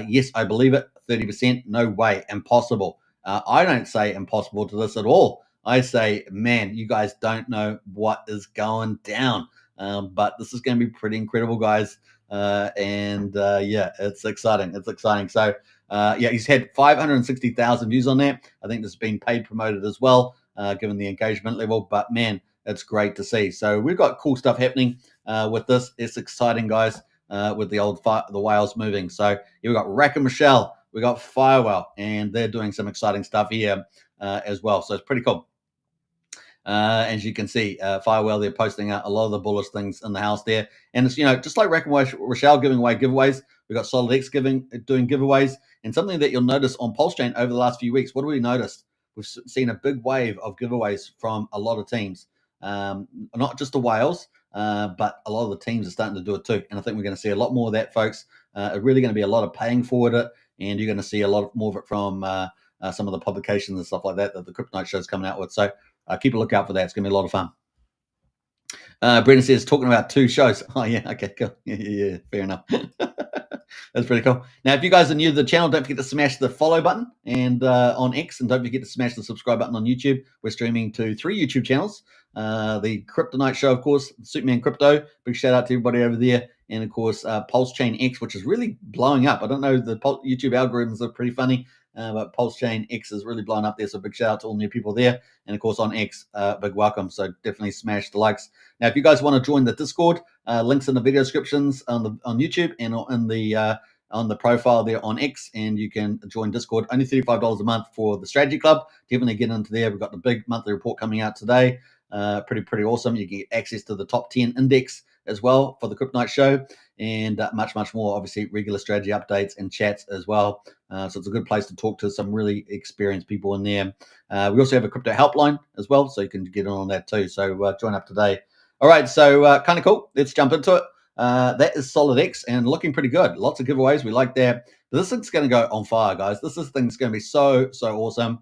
Yes, I believe it. 30%. No way. Impossible. I don't say impossible to this at all. I say, man, you guys don't know what is going down. But this is going to be pretty incredible, guys. It's exciting. So, he's had 560,000 views on that. I think this has been paid promoted as well, given the engagement level. But man, it's great to see. So we've got cool stuff happening with this. It's exciting, guys, with the whales moving. So here we've got RackHam, Rishel, we got FireWhale, and they're doing some exciting stuff here as well. So it's pretty cool. As you can see, FireWhale, they're posting out a lot of the bullish things in the house there. And it's, just like RackHam, Rishel giving away giveaways. We've got SolidX doing giveaways. And something that you'll notice on PulseChain over the last few weeks, what have we noticed? We've seen a big wave of giveaways from a lot of teams. Not just the whales, but a lot of the teams are starting to do it too. And I think we're going to see a lot more of that, folks. It's really going to be a lot of paying for it. And you're going to see a lot more of it from some of the publications and stuff like that the Kryptonite show is coming out with. So keep a lookout for that. It's going to be a lot of fun. Brendan says, talking about 2 shows. Oh, yeah. Okay, cool. Yeah, fair enough. That's pretty cool. Now, if you guys are new to the channel, don't forget to smash the follow button and on X, and don't forget to smash the subscribe button on YouTube. We're streaming to 3 YouTube channels. The Kryptonite show, of course, Superman Crypto. Big shout out to everybody over there. And, of course, PulseChain X, which is really blowing up. I don't know, the YouTube algorithms are pretty funny. But PulseChain X is really blowing up there, so big shout out to all new people there. And of course on X, big welcome. So definitely smash the likes. Now, if you guys want to join the Discord, links in the video descriptions on YouTube and on the profile there on X, and you can join Discord. Only $35 a month for the Strategy Club. Definitely get into there. We've got the big monthly report coming out today. Pretty awesome. You can get access to the top 10 index as well for the Kryptonite show, and much more. Obviously, regular strategy updates and chats as well. So it's a good place to talk to some really experienced people in there. We also have a crypto helpline as well, so you can get on that too. So join up today. All right, so kind of cool. Let's jump into it. That is SolidX and looking pretty good. Lots of giveaways. We like that. This thing's going to go on fire, guys. This thing's going to be so awesome.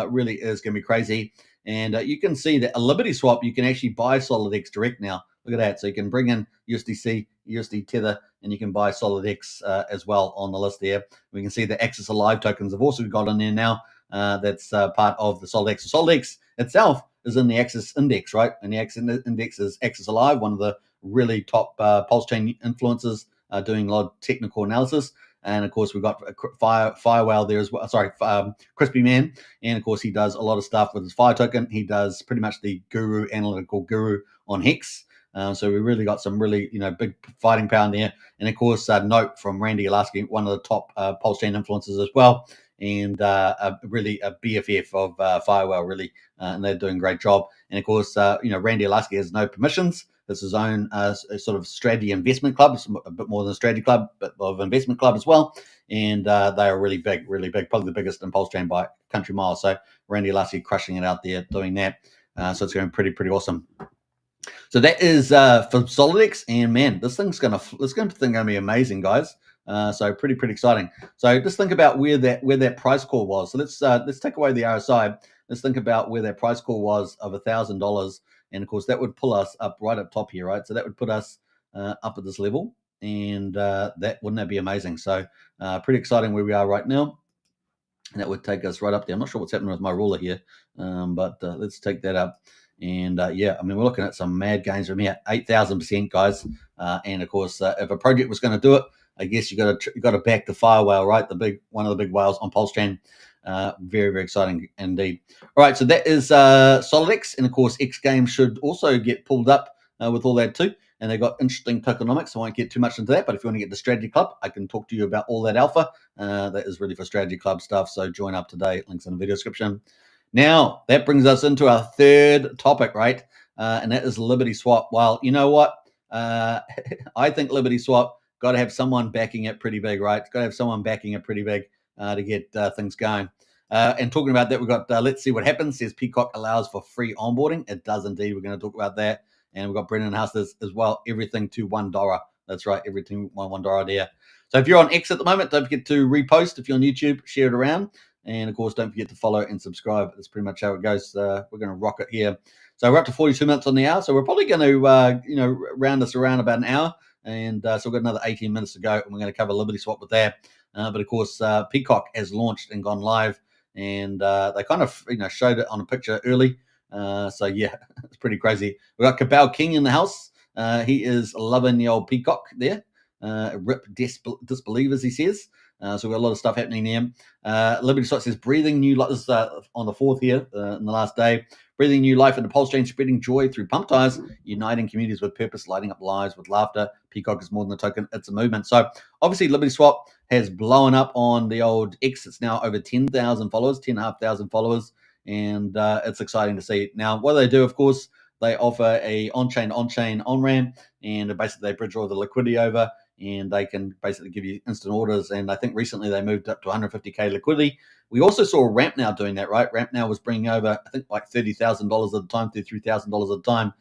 Really is going to be crazy. And you can see that a LibertySwap, you can actually buy SolidX direct now. Look at that. So you can bring in USDC, USD Tether, and you can buy SolidX as well on the list there. We can see the Axis Alive tokens have also got in there now. That's part of the SolidX. So SolidX itself is in the Axis Index, right? And the Axis Index is Axis Alive, one of the really top PulseChain influencers doing a lot of technical analysis. And of course, we've got FireWhale there as well. Sorry, Crispy Man. And of course, he does a lot of stuff with his Fire token. He does pretty much the guru, analytical guru on Hex. So we really got some really, big fighting power in there. And of course, Note from Randy Alaski, one of the top PulseChain influencers as well. And really a BFF of FireWhale, really. And they're doing a great job. And of course, Randy Alaski has no permissions. It's his own sort of strategy investment club. It's a bit more than a strategy club, but of investment club as well. And they are really big, probably the biggest in PulseChain by country mile. So Randy Lassie crushing it out there doing that. So it's going pretty awesome. So that is for SolidX, and man, this thing's gonna be amazing, guys. So pretty exciting. So just think about where that price call was. So let's take away the RSI. Let's think about where that price call was of $1,000, and of course that would pull us up right up top here, right? So that would put us up at this level, and wouldn't that be amazing? So pretty exciting where we are right now, and that would take us right up there. I'm not sure what's happening with my ruler here, but let's take that up. And yeah, I mean, we're looking at some mad gains from here, 8,000%, guys. And of course, if a project was going to do it, I guess you got to back the FireWhale, right? One of the big whales on PulseChain. Very exciting indeed. All right, so that is SolidX, and of course, XGame should also get pulled up with all that too. And they got interesting tokenomics. I won't get too much into that, but if you want to get the strategy club, I can talk to you about all that alpha. That is really for strategy club stuff. So join up today. Links in the video description. Now, that brings us into our third topic, right? And that is LibertySwap. Well, you know what? I think LibertySwap got to have someone backing it pretty big, right? It's got to have someone backing it pretty big to get things going. And talking about that, we've got Let's See What Happens. Says PCock allows for free onboarding. It does indeed. We're going to talk about that. And we've got Brendan Husters as well. Everything to $1. That's right. Everything $1 there. So if you're on X at the moment, don't forget to repost. If you're on YouTube, share it around. And of course, don't forget to follow and subscribe. That's pretty much how it goes. We're going to rock it here. So we're up to 42 minutes on the hour. So we're probably going to, round this around about an hour. And so we've got another 18 minutes to go. And we're going to cover LibertySwap with that. But of course, PCock has launched and gone live. And they kind of, showed it on a picture early. So yeah, it's pretty crazy. We've got Cabal King in the house. He is loving the old PCock there. Rip disbelievers, he says. So we've got a lot of stuff happening there. LibertySwap says, breathing new life. This is on the 4th here, in the last day. Breathing new life into PulseChain, spreading joy through pump tires, uniting communities with purpose, lighting up lives with laughter. PCock is more than a token, it's a movement. So obviously LibertySwap has blown up on the old X. It's now over 10,000 followers, 10,500 followers. And it's exciting to see. Now, what they do, of course, they offer a on-chain on-ramp, and basically they bridge all the liquidity over, and they can basically give you instant orders. And I think recently they moved up to 150K liquidity. We also saw Ramp Now doing that, right? Ramp Now was bringing over, I think, like $30,000 at a time, $33,000 at a time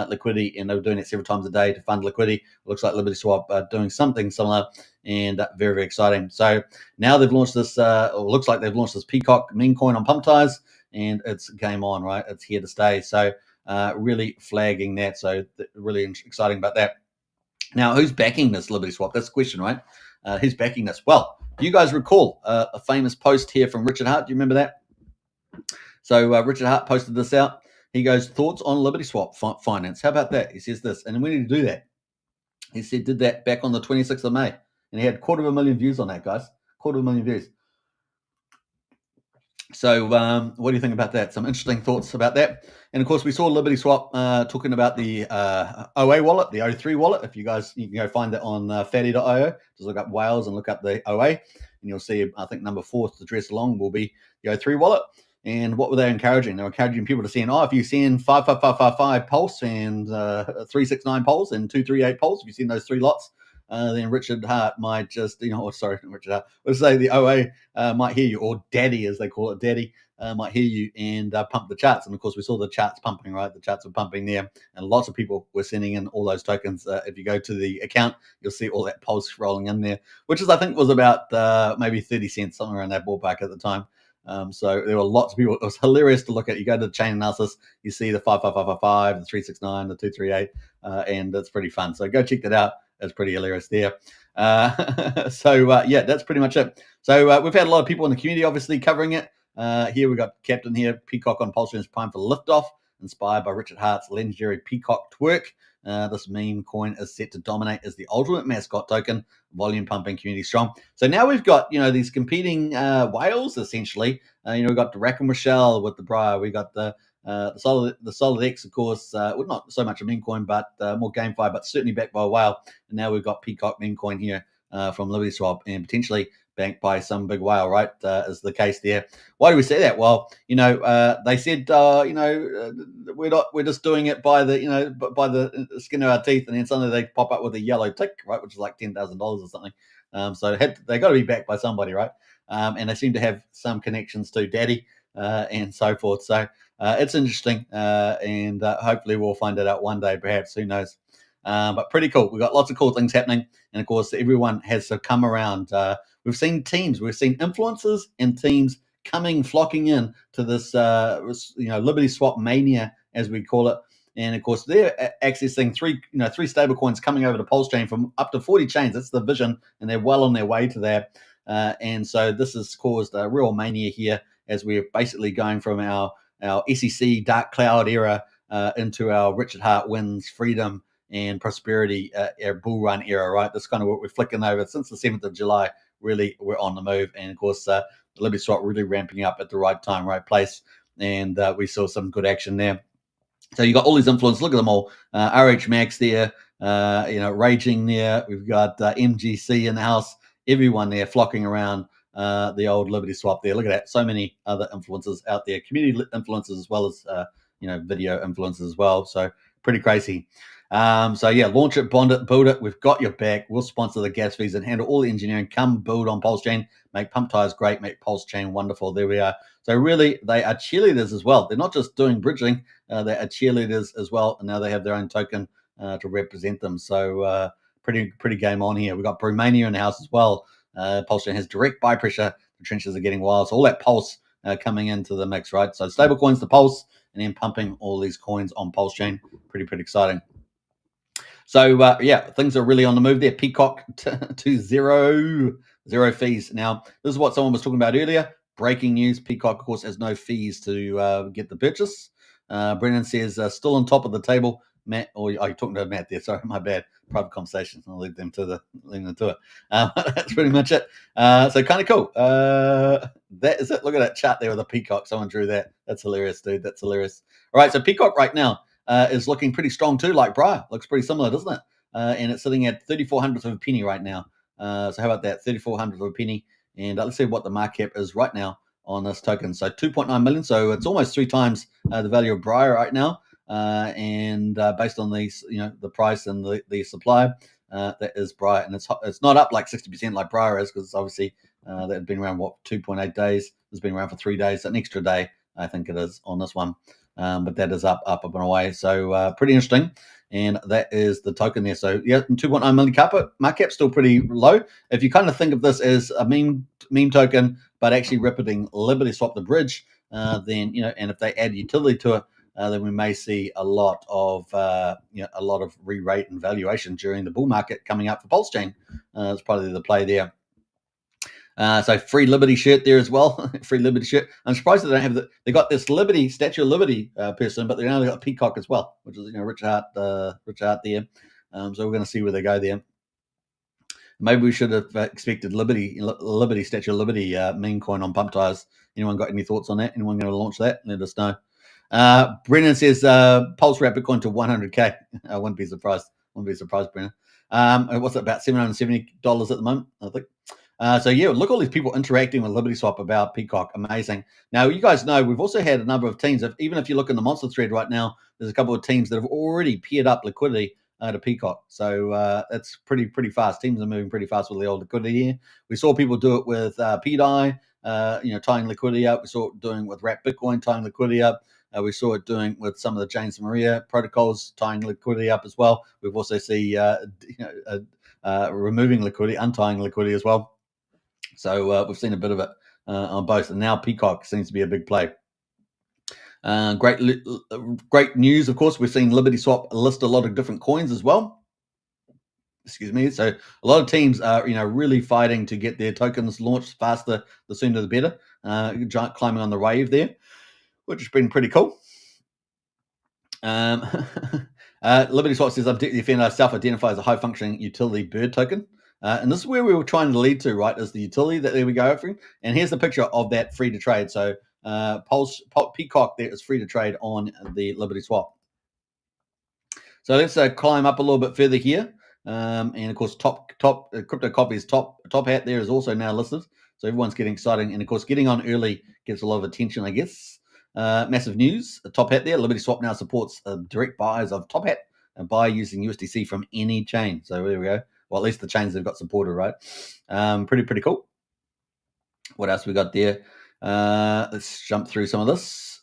liquidity, and they were doing it several times a day to fund liquidity. It looks like LibertySwap doing something similar, and very exciting. So now they've launched this, or looks like they've launched this PCock meme coin on pump tires, and it's game on, right? It's here to stay. So really flagging that. So really exciting about that. Now, who's backing this LibertySwap? That's the question, right? Who's backing this? Well, do you guys recall a famous post here from Richard Hart? Do you remember that? So Richard Hart posted this out. He goes, thoughts on LibertySwap finance. How about that? He says this, and we need to do that. He said, did that back on the 26th of May. And he had 250,000 views on that, guys. 250,000 views. So what do you think about that? Some interesting thoughts about that. And of course, we saw LibertySwap talking about the OA wallet, the O3 wallet. If you guys, you can go find that on fatty.io. Just look up whales and look up the OA, and you'll see, I think, number 4 to address along will be the O3 wallet. And what were they encouraging? They were encouraging people to send, if you send 55555 pulse and 369 pulse and 238 pulse, if you send those 3 lots, then Richard Hart might just, Richard Hart, let's say the OA might hear you, or Daddy, as they call it, Daddy, might hear you and pump the charts. And of course, we saw the charts pumping, right? The charts were pumping there, and lots of people were sending in all those tokens. If you go to the account, you'll see all that pulse rolling in there, which is, I think, was about maybe 30 cents, somewhere around that ballpark at the time. So there were lots of people. It was hilarious to look at. You go to the chain analysis, you see the 55555, the 369, the 238, and it's pretty fun. So go check that out. It's pretty hilarious there. Yeah, that's pretty much it. So we've had a lot of people in the community obviously covering it. Here we got Captain here. PCock on PulseChain is primed for liftoff, inspired by Richard Hart's legendary PCock twerk. This meme coin is set to dominate as the ultimate mascot token, volume pumping, community strong. So now we've got, these competing whales essentially. We've got the RackHam Rishel with the Briah. We got the SolidX, of course, well, not so much a meme coin, but more GameFi, but certainly backed by a whale. And now we've got PCock meme coin here from LibertySwap, and potentially banked by some big whale, right? Is the case there. Why do we say that? Well, they said, we're just doing it by the skin of our teeth, and then suddenly they pop up with a yellow tick, right, which is like $10,000 or something. So they got to be backed by somebody, right? And they seem to have some connections to Daddy and so forth. So it's interesting, and hopefully we'll find it out one day, perhaps. Who knows? But pretty cool. We've got lots of cool things happening, and of course, everyone has to come around. We've seen teams, we've seen influencers and teams flocking in to this, LibertySwap mania, as we call it. And of course, they're accessing three stable coins coming over to PulseChain from up to 40 chains. That's the vision, and they're well on their way to that. And so this has caused a real mania here, as we're basically going from our SEC dark cloud era into our Richard Hart wins freedom and prosperity bull run era, right? That's kind of what we're flicking over since the 7th of July. Really, we're on the move. And of course, the LibertySwap really ramping up at the right time, right place. And we saw some good action there. So you got all these influencers. Look at them all. RH Max there, Raging there. We've got MGC in the house. Everyone there flocking around the old LibertySwap there. Look at that. So many other influencers out there, community influencers as well as video influencers as well. So pretty crazy. Launch it, bond it, build it. We've got your back. We'll sponsor the gas fees and handle all the engineering. Come build on PulseChain. Make pump tires great. Make PulseChain wonderful. There we are. So really, they are cheerleaders as well. They're not just doing bridging. They are cheerleaders as well. And now they have their own token to represent them. So pretty game on here. We've got Brumania in the house as well. PulseChain has direct buy pressure. The trenches are getting wild. So all that pulse coming into the mix, right? So stable coins to pulse, and then pumping all these coins on PulseChain. Pretty exciting. So things are really on the move there. PCock to zero fees. Now, this is what someone was talking about earlier. Breaking news: PCock, of course, has no fees to get the purchase. Brennan says still on top of the table. Matt, you're talking to Matt there. Sorry, my bad. Private conversation. I'll leave them to it. That's pretty much it. So kind of cool. That is it. Look at that chart there with the PCock. Someone drew that. That's hilarious, dude. That's hilarious. All right, so PCock right now is looking pretty strong too, like Briah. Looks pretty similar, doesn't it? And it's sitting at 3400th of a penny right now. So how about that? 3400th of a penny. And let's see what the market cap is right now on this token. So 2.9 million. So it's almost 3 times the value of Briah right now. And based on these, the price and the supply, that is Briah. And it's not up like 60% like Briah is, because obviously that had been around 2.8 days. It's been around for 3 days. An extra day, I think it is, on this one. But that is up and away. So pretty interesting. And that is the token there. So 2.9 million market cap, still pretty low. If you kind of think of this as a meme token, but actually replicating LibertySwap, the bridge, then and if they add utility to it, then we may see a lot of re-rate and valuation during the bull market coming up for PulseChain. It's probably the play there. So free Liberty shirt there as well. Free Liberty shirt. I'm surprised they don't have they got this Liberty Statue of Liberty person, but they only got PCock as well, which is Richard Hart there. So we're going to see where they go there. Maybe we should have expected Liberty Statue of Liberty meme coin on pump tires. Anyone got any thoughts on that? Anyone going to launch that? Let us know. Brennan says Pulse wrap Bitcoin to 100K. I wouldn't be surprised. Brennan. What's it, about $770 at the moment, I think. Look, all these people interacting with LibertySwap about PCock. Amazing. Now, you guys know we've also had a number of teams. Even if you look in the monster thread right now, there's a couple of teams that have already paired up liquidity to PCock. So that's pretty fast. Teams are moving pretty fast with the old liquidity here. We saw people do it with PDI, tying liquidity up. We saw it doing with Wrap Bitcoin, tying liquidity up. We saw it doing with some of the James Maria protocols, tying liquidity up as well. We've also seen removing liquidity, untying liquidity as well. So we've seen a bit of it on both. And now PCock seems to be a big play. Great news, of course. We've seen LibertySwap list a lot of different coins as well. Excuse me. So a lot of teams are, really fighting to get their tokens launched faster. The sooner the better. Climbing on the wave there, which has been pretty cool. LibertySwap says, the offender self-identifies as a high-functioning utility bird token. And this is where we were trying to lead to, right, is the utility that there we go through. And here's the picture of that free to trade. So PCock there is free to trade on the LibertySwap. So let's climb up a little bit further here. And of course, Crypto Coffee's top hat there is also now listed. So everyone's getting exciting. And of course, getting on early gets a lot of attention, I guess. Massive news, Top Hat there. LibertySwap now supports direct buys of Top Hat and buy using USDC from any chain. So there we go. Well, at least the chains they've got supported, right? Pretty cool. What else we got there? Let's jump through some of this.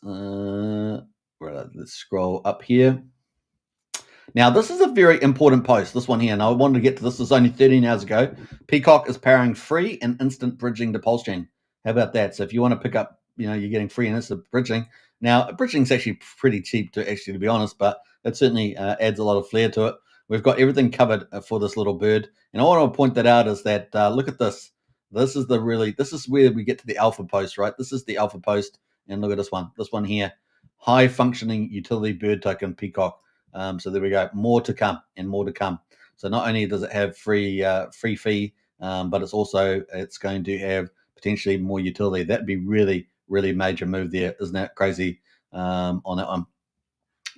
Let's scroll up here. Now, this is a very important post, this one here, and I wanted to get to this. This was only 13 hours ago. PCock is powering free and instant bridging to PulseChain. How about that? So if you want to pick up, you're getting free and instant bridging. Now, bridging is actually pretty cheap to be honest, but it certainly adds a lot of flair to it. We've got everything covered for this little bird. And I want to point that out is that, look at this. This is where we get to the alpha post, right? This is the alpha post. And look at this one here. High functioning utility bird token PCock. So there we go. More to come and more to come. So not only does it have free fee, but it's going to have potentially more utility. That'd be really, really major move there. Isn't that crazy on that one?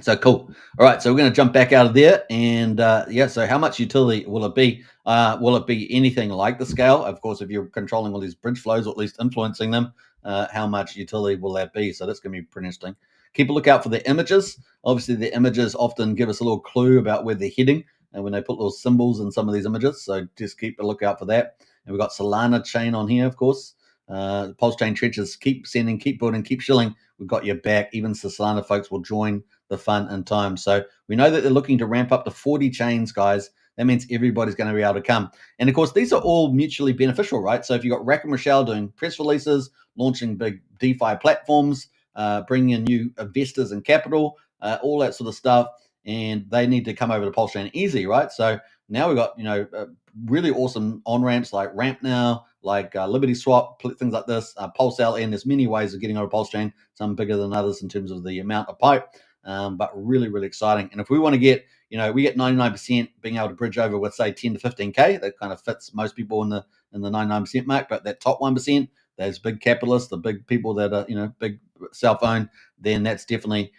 So cool. All right. So we're going to jump back out of there. And so how much utility will it be? Will it be anything like the scale? Of course, if you're controlling all these bridge flows or at least influencing them, how much utility will that be? So that's going to be pretty interesting. Keep a lookout for the images. Obviously, the images often give us a little clue about where they're heading and when they put little symbols in some of these images. So just keep a lookout for that. And we've got Solana chain on here, of course. PulseChain trenches, keep sending, keep building, keep shilling. We've got your back. Even Solana folks will join the fun in time. So we know that they're looking to ramp up to 40 chains, guys. That means everybody's going to be able to come. And of course, these are all mutually beneficial, right? So if you've got RackHam Rishel doing press releases, launching big DeFi platforms, bringing in new investors and capital, all that sort of stuff, and they need to come over to PulseChain easy, right? So now we've got, really awesome on-ramps like Ramp Now, like LibertySwap, things like this, PulseL, and there's many ways of getting over PulseChain, some bigger than others in terms of the amount of pipe, but really, really exciting. And if we want to get, we get 99% being able to bridge over with, say, 10 to 15K, that kind of fits most people in the 99% mark, but that top 1%, those big capitalists, the big people that are, big self-owned, then that's definitely,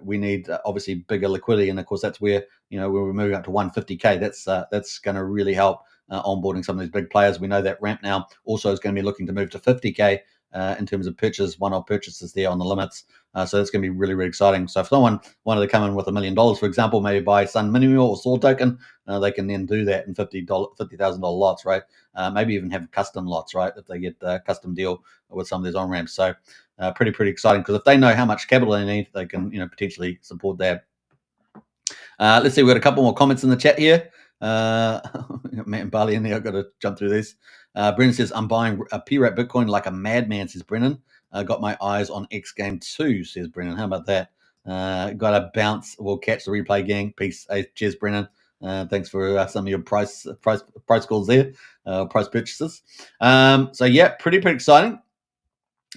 we need obviously bigger liquidity. And of course, that's where, where we're moving up to 150K. That's going to really help onboarding some of these big players. We know that Ramp Now also is going to be looking to move to 50K in terms of one-off purchases there on the limits. So that's going to be really, really exciting. So if someone wanted to come in with $1 million, for example, maybe buy Sun Minimal or Sword token, they can then do that in $50,000 lots, right? Maybe even have custom lots, right? If they get a custom deal with some of these on-ramps. So pretty exciting, because if they know how much capital they need, they can, potentially support that. Let's see, we've got a couple more comments in the chat here. Matt and Barley in there, I've got to jump through these. Brennan says, I'm buying a PRAP Bitcoin like a madman, says Brennan. Got my eyes on XGame 2, says Brennan. How about that? Got a bounce. We'll catch the replay, gang. Peace. Hey, cheers, Brennan. Thanks for some of your price calls there, price purchases. So yeah, pretty exciting.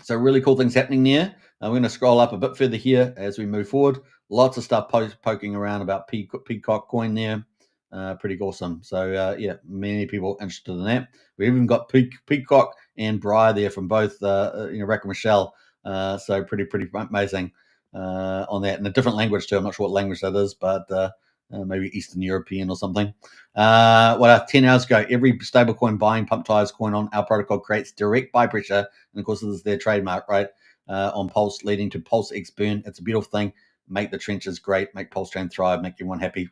So really cool things happening there. We're going to scroll up a bit further here as we move forward. Lots of stuff poking around about PCock coin there. Pretty awesome. So yeah, many people interested in that. We even got PCock and Briah there from both RackHam Rishel. So pretty amazing on that, in a different language too. I'm not sure what language that is, but maybe Eastern European or something. 10 hours ago, every stablecoin buying pump tires coin on our protocol creates direct buy pressure, and of course this is their trademark, right? On Pulse, leading to PulseX burn. It's a beautiful thing. Make the trenches great, make PulseChain thrive, make everyone happy,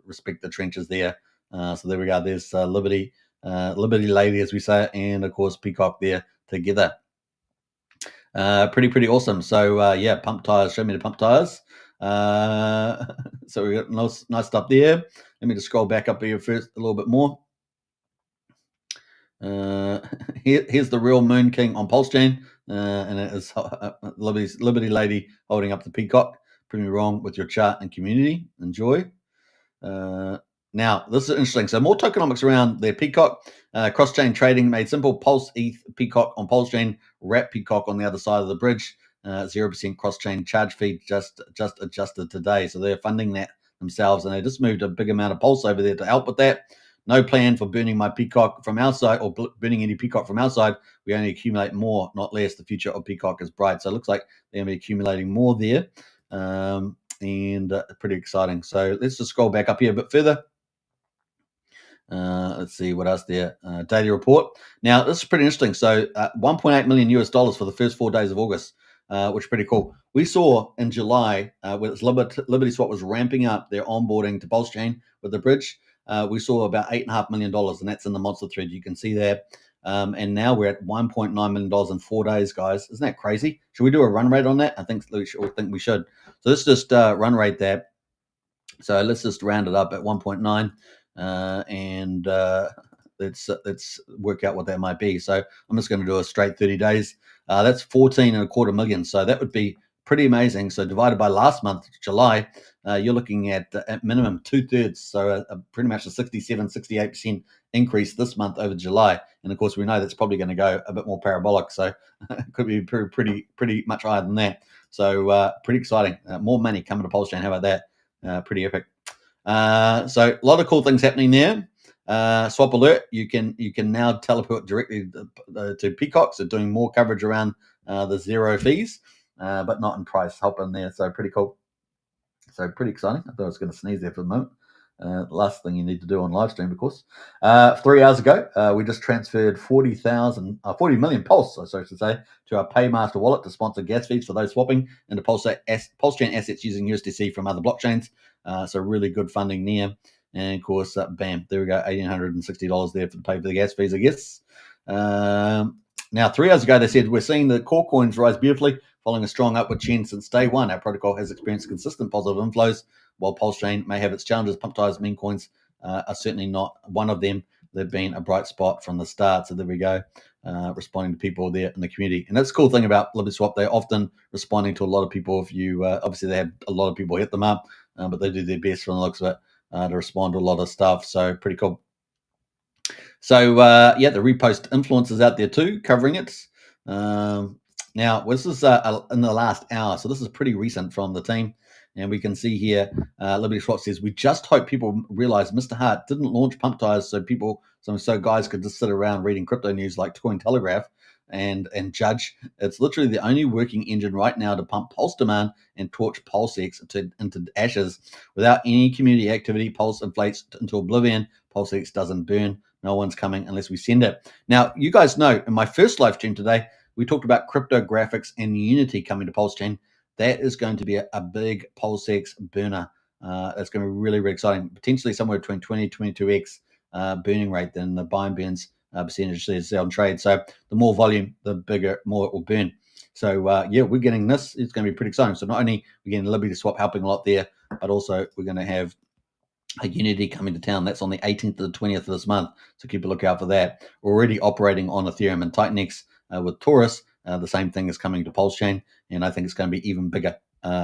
respect the trenches there. So there we go. There's Liberty Lady, as we say, and of course PCock there together. Pretty awesome. So yeah, pump tires. Show me the pump tires. So we got nice stuff there. Let me just scroll back up here first a little bit more. Here's the real Moon King on PulseChain, and it is Liberty Lady holding up the peacock. Prove me wrong with your chart and community. Enjoy. Now, this is interesting. So more tokenomics around their peacock. Cross-chain trading made simple. Pulse ETH peacock on PulseChain, wrap peacock on the other side of the bridge. 0% cross-chain charge fee just adjusted today. So they're funding that themselves, and they just moved a big amount of Pulse over there to help with that. No plan for burning my peacock from outside or burning any peacock from outside. We only accumulate more, not less. The future of peacock is bright. So it looks like they're going to be accumulating more there. And pretty exciting. So let's just scroll back up here a bit further. Let's see what else there. Daily report. Now this is pretty interesting. So 1.8 million US dollars for the first 4 days of August, which is pretty cool. We saw in July when LibertySwap was ramping up their onboarding to PulseChain with the bridge. We saw about $8.5 million, and that's in the monster thread. You can see there. And now we're at $1.9 million in 4 days, guys. Isn't that crazy? Should we do a run rate on that? I think we should. So let's just run rate that. So let's just round it up at 1.9, and let's work out what that might be. So I'm just going to do a straight 30 days. That's 14.25 million. So that would be pretty amazing. So divided by last month, July, you're looking at minimum 2/3. So pretty much a 68% increase this month over July. And of course, we know that's probably going to go a bit more parabolic. So it could be pretty much higher than that. So pretty exciting. More money coming to PulseChain. How about that? Pretty epic. So a lot of cool things happening there. Swap alert, you can now teleport directly to Peacock, so doing more coverage around the zero fees, but not in price, helping there. So pretty cool. So pretty exciting. I thought I was going to sneeze there for a moment. The last thing you need to do on live stream, of course. 3 hours ago, we just transferred 40 million Pulse, so I should say, to our Paymaster wallet to sponsor gas fees for those swapping into PulseChain assets using USDC from other blockchains. So really good funding there. And of course, bam, there we go, $1,860 there to pay for the gas fees, I guess. Now, 3 hours ago, they said, we're seeing the core coins rise beautifully, following a strong upward trend since day one. Our protocol has experienced consistent positive inflows. While PulseChain may have its challenges, Pumptire's meme coins are certainly not one of them. They've been a bright spot from the start. So there we go, responding to people there in the community. And that's the cool thing about LibertySwap. They're often responding to a lot of people. If you obviously they have a lot of people hit them up, but they do their best from the looks of it to respond to a lot of stuff. So pretty cool. So yeah, the repost influencers out there too, covering it. Now this is in the last hour, so this is pretty recent from the team. And we can see here, LibertySwap says, we just hope people realize Mr. Hart didn't launch Pumptires so guys could just sit around reading crypto news like Cointelegraph and judge. It's literally the only working engine right now to pump Pulse demand and torch PulseX into ashes. Without any community activity, Pulse inflates into oblivion. PulseX doesn't burn. No one's coming unless we send it. Now, you guys know, in my first live stream today, we talked about cryptographics and Unity coming to PulseChain. That is going to be a big PulseX burner. It's going to be really, really exciting. Potentially somewhere between 20-22x burning rate than the buy and burns percentage that's on trade. So the more volume, the bigger, more it will burn. So yeah, we're getting this. It's going to be pretty exciting. So not only we're getting LibertySwap helping a lot there, but also we're going to have a Unity coming to town. That's on the 18th to the 20th of this month. So keep a lookout for that. We're already operating on Ethereum and Titanx with Taurus. The same thing is coming to PulseChain, and I think it's going to be even bigger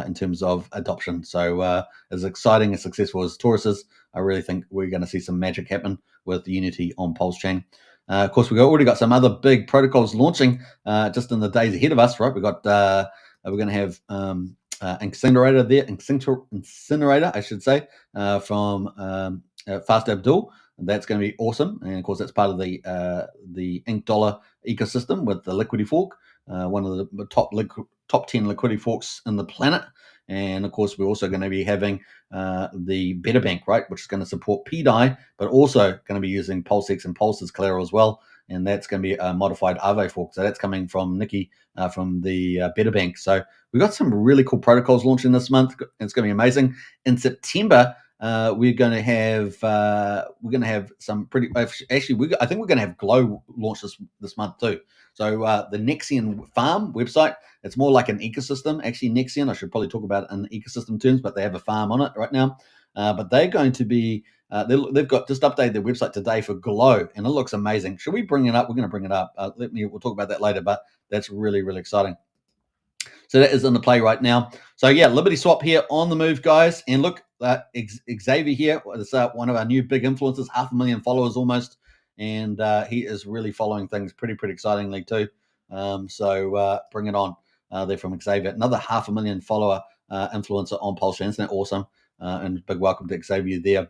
in terms of adoption. So as exciting and successful as Taurus is, I really think we're going to see some magic happen with Unity on PulseChain. Of course, we've already got some other big protocols launching just in the days ahead of us, right? We're going to have Incinerator there, Incinerator, I should say, from Fast Abdul. That's going to be awesome, and of course, that's part of the Ink Dollar ecosystem with the Liquidity Fork, one of the top 10 liquidity forks in the planet. And of course, we're also going to be having the Better Bank, right, which is going to support PDI, but also going to be using PulseX and Pulse's collateral as well. And that's going to be a modified Aave fork. So that's coming from Nikki from the Better Bank. So we've got some really cool protocols launching this month. It's going to be amazing. In September, we're going to have some pretty. Actually, I think we're going to have Glow launch this month too. So the Nexian farm website, it's more like an ecosystem. Actually, Nexian, I should probably talk about it in ecosystem terms, but they have a farm on it right now. But they're going to be. They've got just updated their website today for Glow, and it looks amazing. Should we bring it up? We're going to bring it up. We'll talk about that later, but that's really, really exciting. So that is in the play right now. So yeah, LibertySwap here on the move, guys. And look, Xavier here is one of our new big influencers, 500,000 followers almost, and he is really following things pretty excitingly too. So bring it on. They're from Xavier, another 500,000 follower influencer on PulseChain. Isn't that awesome? And big welcome to Xavier there.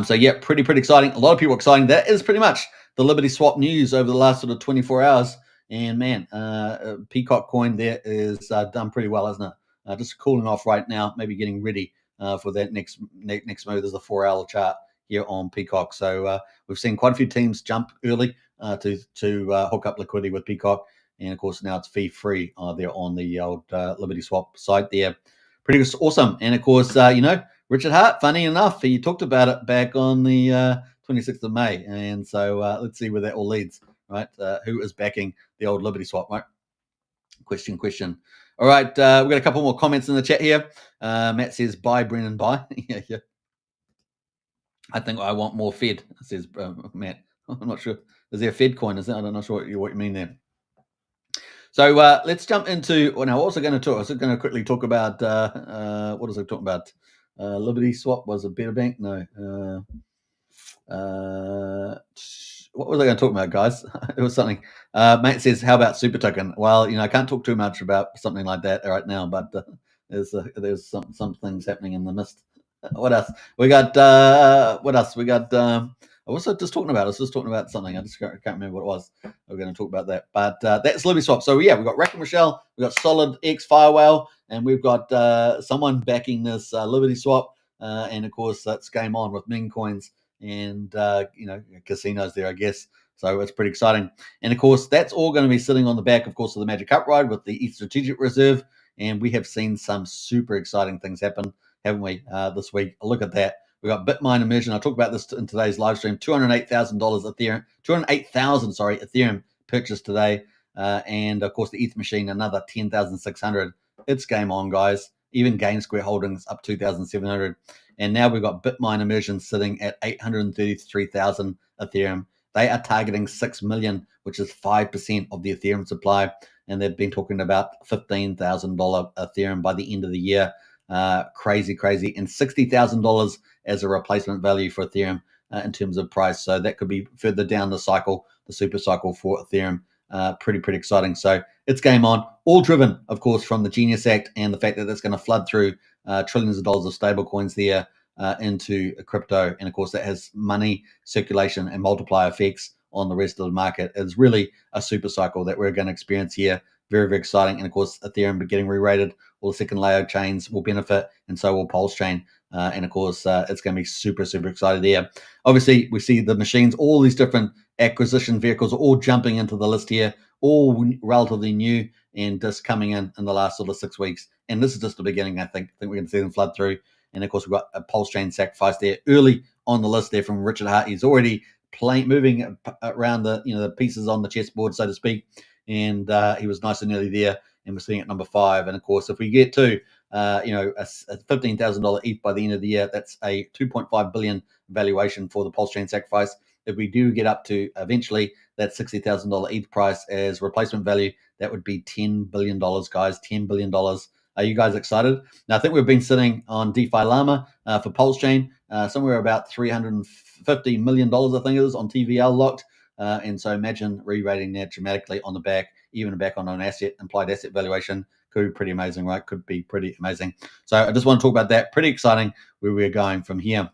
So yeah, pretty exciting. A lot of people exciting. That is pretty much the LibertySwap news over the last sort of 24 hours. And man, PCock coin there is done pretty well, isn't it? Just cooling off right now, maybe getting ready for that next move. There's a 4-hour chart here on PCock. So we've seen quite a few teams jump early to hook up liquidity with PCock. And of course, now it's fee free there on the old LibertySwap site there. Pretty awesome. And of course, Richard Hart, funny enough, he talked about it back on the 26th of May. And so let's see where that all leads, right? Who is backing the old LibertySwap, right? Question. All right, we've got a couple more comments in the chat here. Matt says, buy, Brennan, buy. yeah. I think I want more Fed, says Matt. I'm not sure. Is there a Fed coin? Is that? I'm not sure what you mean there. So let's jump into. Well, now, what was I going to talk? I was going to quickly talk about. What was I talking about? LibertySwap was a better bank. No. What was I going to talk about, guys? It was something. Matt says, "How about Super Token?" Well, I can't talk too much about something like that right now, but there's some things happening in the mist. What else? We got. What else? We got. I was just talking about. I was just talking about something. I just can't remember what it was. We're going to talk about that, but that's LibertySwap. So yeah, we've got RackHam, Rishel, we've got SolidX, FireWhale, and we've got someone backing this LibertySwap, and of course that's game on with meme coins and casinos there, I guess. So it's pretty exciting, and of course that's all going to be sitting on the back, of course, of the Magic Cup ride with the ETH Strategic Reserve, and we have seen some super exciting things happen, haven't we? This week, look at that. We got Bitmine immersion. I talked about this in today's live stream. $208,000 Ethereum, Ethereum purchased today, and of course the ETH machine another 10,600. It's game on, guys. Even GameSquare Holdings up 2,700, and now we've got Bitmine immersion sitting at 833,000 Ethereum. They are targeting 6 million, which is 5% of the Ethereum supply, and they've been talking about $15,000 Ethereum by the end of the year. Crazy, and $60,000 as a replacement value for Ethereum in terms of price. So that could be further down the cycle, the super cycle for Ethereum. Pretty exciting. So it's game on. All driven, of course, from the Genius Act and the fact that that's going to flood through trillions of dollars of stable coins there into crypto. And of course, that has money circulation and multiplier effects on the rest of the market. It's really a super cycle that we're going to experience here. Very exciting. And of course, Ethereum getting re-rated. All the second layer chains will benefit, and so will PulseChain. And of course, it's going to be super excited there. Obviously, we see the machines, all these different acquisition vehicles are all jumping into the list here, all relatively new and just coming in the last sort of 6 weeks. And this is just the beginning, I think. I think we're going to see them flood through. And of course, we've got a PulseChain sacrifice there early on the list there from Richard Hart. He's already moving around the pieces on the chessboard, so to speak. And he was nice and early there, and we're sitting at number 5. And of course, if we get to a $15,000 ETH by the end of the year, that's a 2.5 billion valuation for the PulseChain sacrifice. If we do get up to eventually that $60,000 ETH price as replacement value, that would be $10 billion, guys. $10 billion. Are you guys excited? Now, I think we've been sitting on DeFi Llama for PulseChain, somewhere about $350 million, I think it is, on TVL locked. And so imagine re-rating that dramatically on the back, even back on an implied asset valuation. Could be pretty amazing, right? Could be pretty amazing. So I just want to talk about that. Pretty exciting where we're going from here.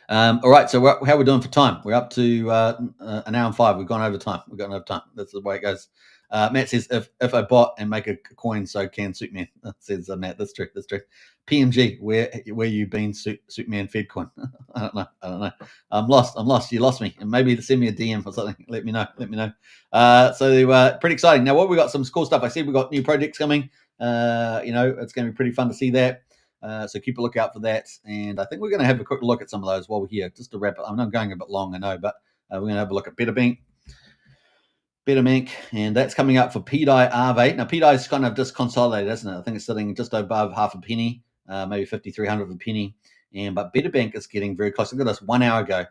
All right, so how are we doing for time? We're up to an hour and 5. We've gone over time. That's the way it goes. Matt says, if I bot and make a coin, so can Suitman. Says Matt. That's true. PMG, where you been, Suitman Fed coin? I don't know. I'm lost. You lost me. And maybe send me a DM or something. Let me know. So pretty exciting. Now, what we got some cool stuff. I said we got new projects coming. It's going to be pretty fun to see that. So keep a lookout for that. And I think we're going to have a quick look at some of those while we're here, just to wrap it. I'm not going a bit long, I know, but we're going to have a look at Betterbank, and that's coming up for PDI RV. Now, PDI is kind of just consolidated, isn't it? I think it's sitting just above half a penny, maybe 5,300 of a penny. But Betterbank is getting very close. Look at this, 1 hour ago.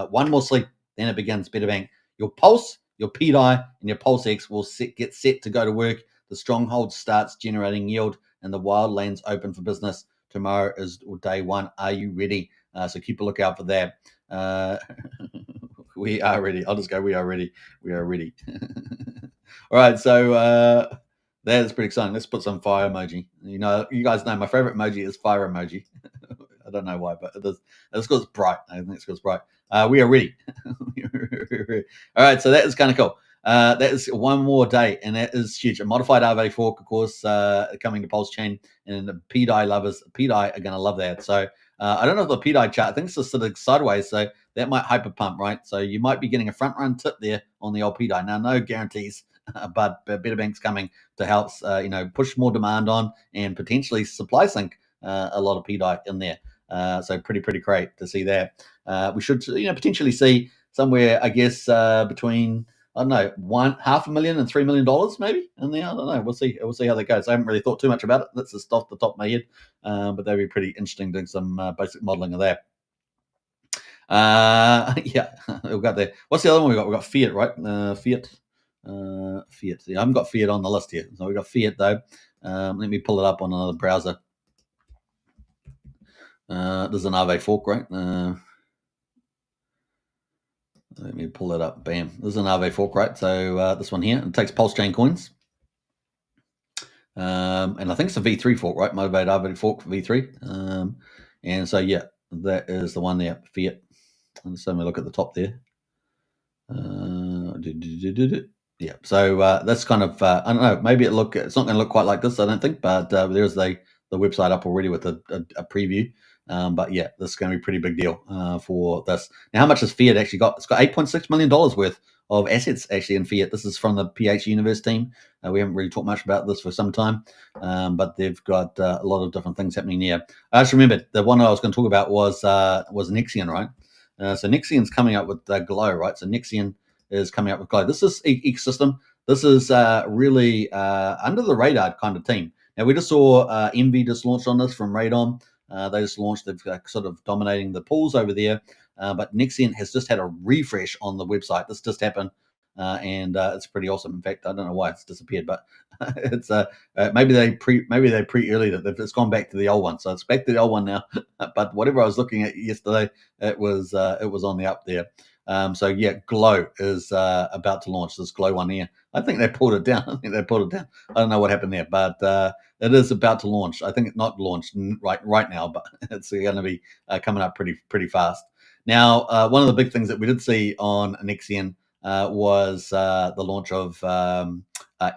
One more sleep, then it begins. Betterbank. Your Pulse, your PDI, and your PulseX will get set to go to work. The stronghold starts generating yield, and the wildlands open for business. Tomorrow is day one. Are you ready? So keep a lookout for that. We are ready. I'll just go, we are ready. We are ready. All right, so that is pretty exciting. Let's put some fire emoji. You know, you guys know my favorite emoji is fire emoji. I don't know why, but it is. It's because it's bright. I think it's because it's bright. We are ready. All right, so that is kind of cool. That is one more day, and that is huge. A modified RV fork, of course, coming to PulseChain, and the PDI lovers, PDI are going to love that. So I don't know if the PDI chart, I think it's just sort of sideways, so that might hyper pump, right? So you might be getting a front run tip there on the old PDI. Now, no guarantees, but Betterbank's coming to help, push more demand on and potentially supply sync a lot of PDI in there. So pretty great to see that. We should, potentially see somewhere, I guess, between, I don't know, $500,000 and $3 million maybe in there. I don't know. We'll see how that goes. I haven't really thought too much about it. That's just off the top of my head, but that'd be pretty interesting doing some basic modeling of that. Yeah, we've got there. What's the other one we got? We got Fiat, right? Fiat. Yeah, I haven't got Fiat on the list here, so we got Fiat though. Let me pull it up on another browser. There's an RV fork, right? Let me pull it up. Bam. There's an RV fork, right? So this one here, it takes PulseChain coins. And I think it's a V3 fork, right? Motivated RV fork for V3. And so, yeah, that is the one there, Fiat. And so we look at the top there. Yeah, so that's kind of, I don't know, maybe it's not going to look quite like this, I don't think, but there's the website up already with a preview. But yeah, this is going to be a pretty big deal for this. Now, how much has Fiat actually got? It's got $8.6 million worth of assets actually in Fiat. This is from the PH Universe team. We haven't really talked much about this for some time, but they've got a lot of different things happening here. I just remembered the one I was going to talk about was Nexion, right? So Nexion's coming up with Glow, right? So Nexion is coming up with Glow. This is ecosystem. This is really under the radar kind of team. Now, we just saw Envy just launched on this from Radom. They just launched, they've sort of dominating the pools over there. But Nexion has just had a refresh on the website. This just happened. And it's pretty awesome. In fact, I don't know why it's disappeared, but it's maybe they pre-earlied it. It's gone back to the old one, so it's back to the old one now. But whatever I was looking at yesterday, it was on the up there. So yeah, Glow is about to launch. This Glow one here. I think they pulled it down. I don't know what happened there, but it is about to launch. I think it's not launched right now, but it's going to be coming up pretty fast. Now, one of the big things that we did see on Nexion was the launch of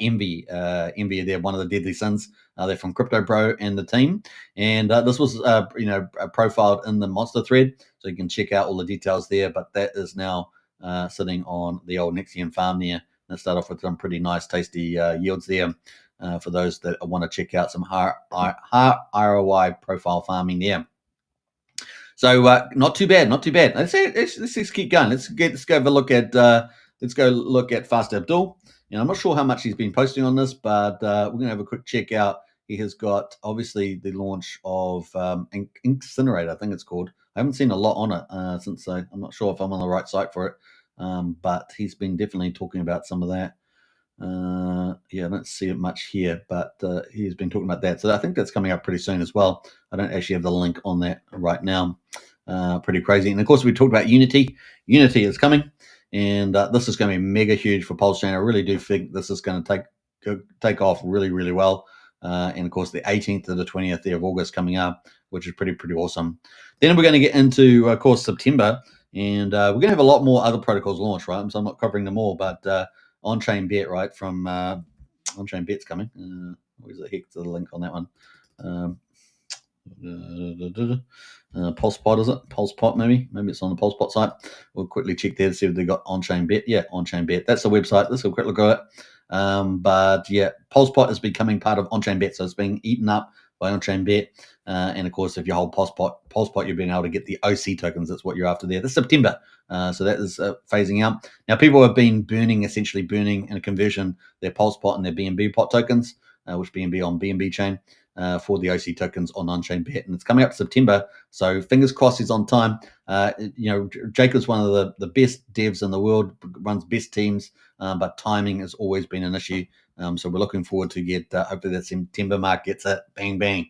Envy. Envy, they're one of the deadly sins. They're from Crypto Bro and the team, and this was profiled in the monster thread, so you can check out all the details there. But that is now sitting on the old Nexion farm there. Let's start off with some pretty nice, tasty yields there for those that want to check out some high ROI profile farming there. So not too bad. Let's just keep going. Let's go have a look at Fast Abdul. I'm not sure how much he's been posting on this, but we're gonna have a quick check out. He has got obviously the launch of Incinerator, I think it's called. I haven't seen a lot on it since I'm not sure if I'm on the right site for it, but he's been definitely talking about some of that. I don't see it much here, but he's been talking about that. So I think that's coming up pretty soon as well. I don't actually have the link on that right now. Pretty crazy. And of course, we talked about Unity. Unity is coming, and this is going to be mega huge for PulseChain. I really do think this is going to take off really, really well. And of course, the 18th to the 20th of August coming up, which is pretty awesome. Then we're going to get into, of course, September, and we're going to have a lot more other protocols launch, right? So I'm not covering them all, but on-chain bet, right, from on-chain bet's coming. Where's the heck to the link on that one? PulsePot, is it? PulsePot, maybe it's on the PulsePot site. We'll quickly check there to see if they've got on-chain bet. Yeah, on-chain bet. That's the website. Let's have a quick look at it. But yeah, PulsePot is becoming part of on-chain bet, so it's being eaten up by on-chain bet. And of course, if you hold PulsePot, you've been able to get the OC tokens. That's what you're after there. This September. So that is phasing out. Now, people have been essentially burning in a conversion their PulsePot and their BNB pot tokens, which BNB on BNB chain, for the OC tokens on on-chain bet. And it's coming up September. So fingers crossed he's on time. Jacob's one of the best devs in the world, runs best teams, but timing has always been an issue. So we're looking forward to get, hopefully that September mark gets it, bang, bang.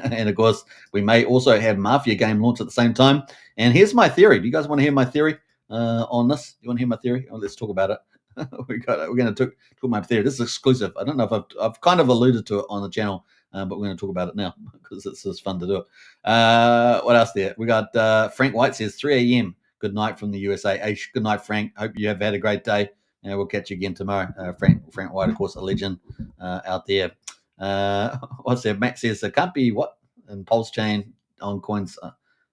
And of course, we may also have Mafia game launch at the same time. And here's my theory. Do you guys want to hear my theory on this? Do you want to hear my theory? Oh, let's talk about it. We're going to talk my theory. This is exclusive. I don't know if I've kind of alluded to it on the channel, but we're going to talk about it now because it's just fun to do it. What else there? We got Frank White says 3 a.m. Good night from the USA. Hey, good night, Frank. Hope you have had a great day. We'll catch you again tomorrow. Frank White, of course, a legend out there. What's there? Matt says there can't be what in PulseChain on coins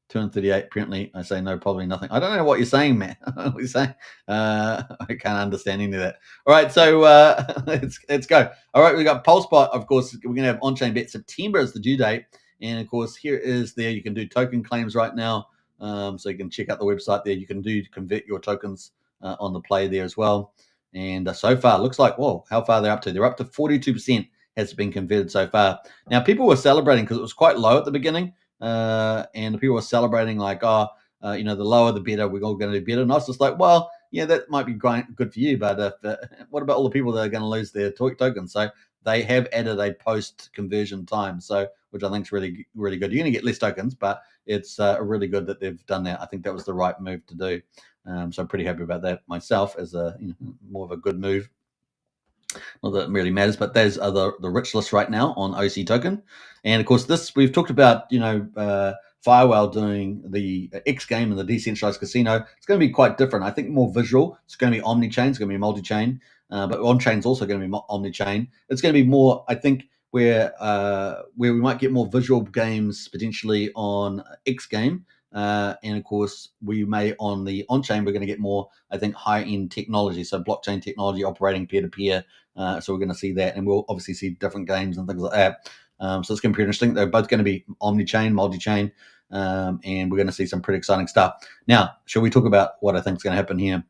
238. Apparently, I say no, probably nothing. I don't know what you're saying, Matt. What you're saying? I can't understand any of that. All right, so let's go. All right, we got PulsePot. Of course, we're going to have on-chain bet. September is the due date, and of course, here is there. You can do token claims right now, so you can check out the website there. You can convert your tokens on the play there as well. And so far, looks like, whoa, how far they're up to? They're up to 42% has been converted so far. Now, people were celebrating because it was quite low at the beginning. And people were celebrating like, the lower the better, we're all going to do better. And I was just like, well, yeah, that might be good for you, but what about all the people that are going to lose their tokens? So they have added a post-conversion time, so which I think is really, really good. You're going to get less tokens, but it's really good that they've done that. I think that was the right move to do. So I'm pretty happy about that myself as more of a good move. Not that it really matters, but there's the rich list right now on OC token. And of course, this we've talked about, FireWhale doing the XGame and the decentralized casino. It's going to be quite different. I think more visual. It's going to be omni-chain. It's going to be multi-chain. But on-chain is also going to be omni-chain. It's going to be more, I think, where we might get more visual games potentially on XGame. And of course, we may on the on-chain, we're going to get more, I think, high-end technology. So blockchain technology operating peer-to-peer. So we're going to see that. And we'll obviously see different games and things like that. So it's going to be interesting. They're both going to be omni-chain, multi-chain, and we're going to see some pretty exciting stuff. Now, shall we talk about what I think is going to happen here?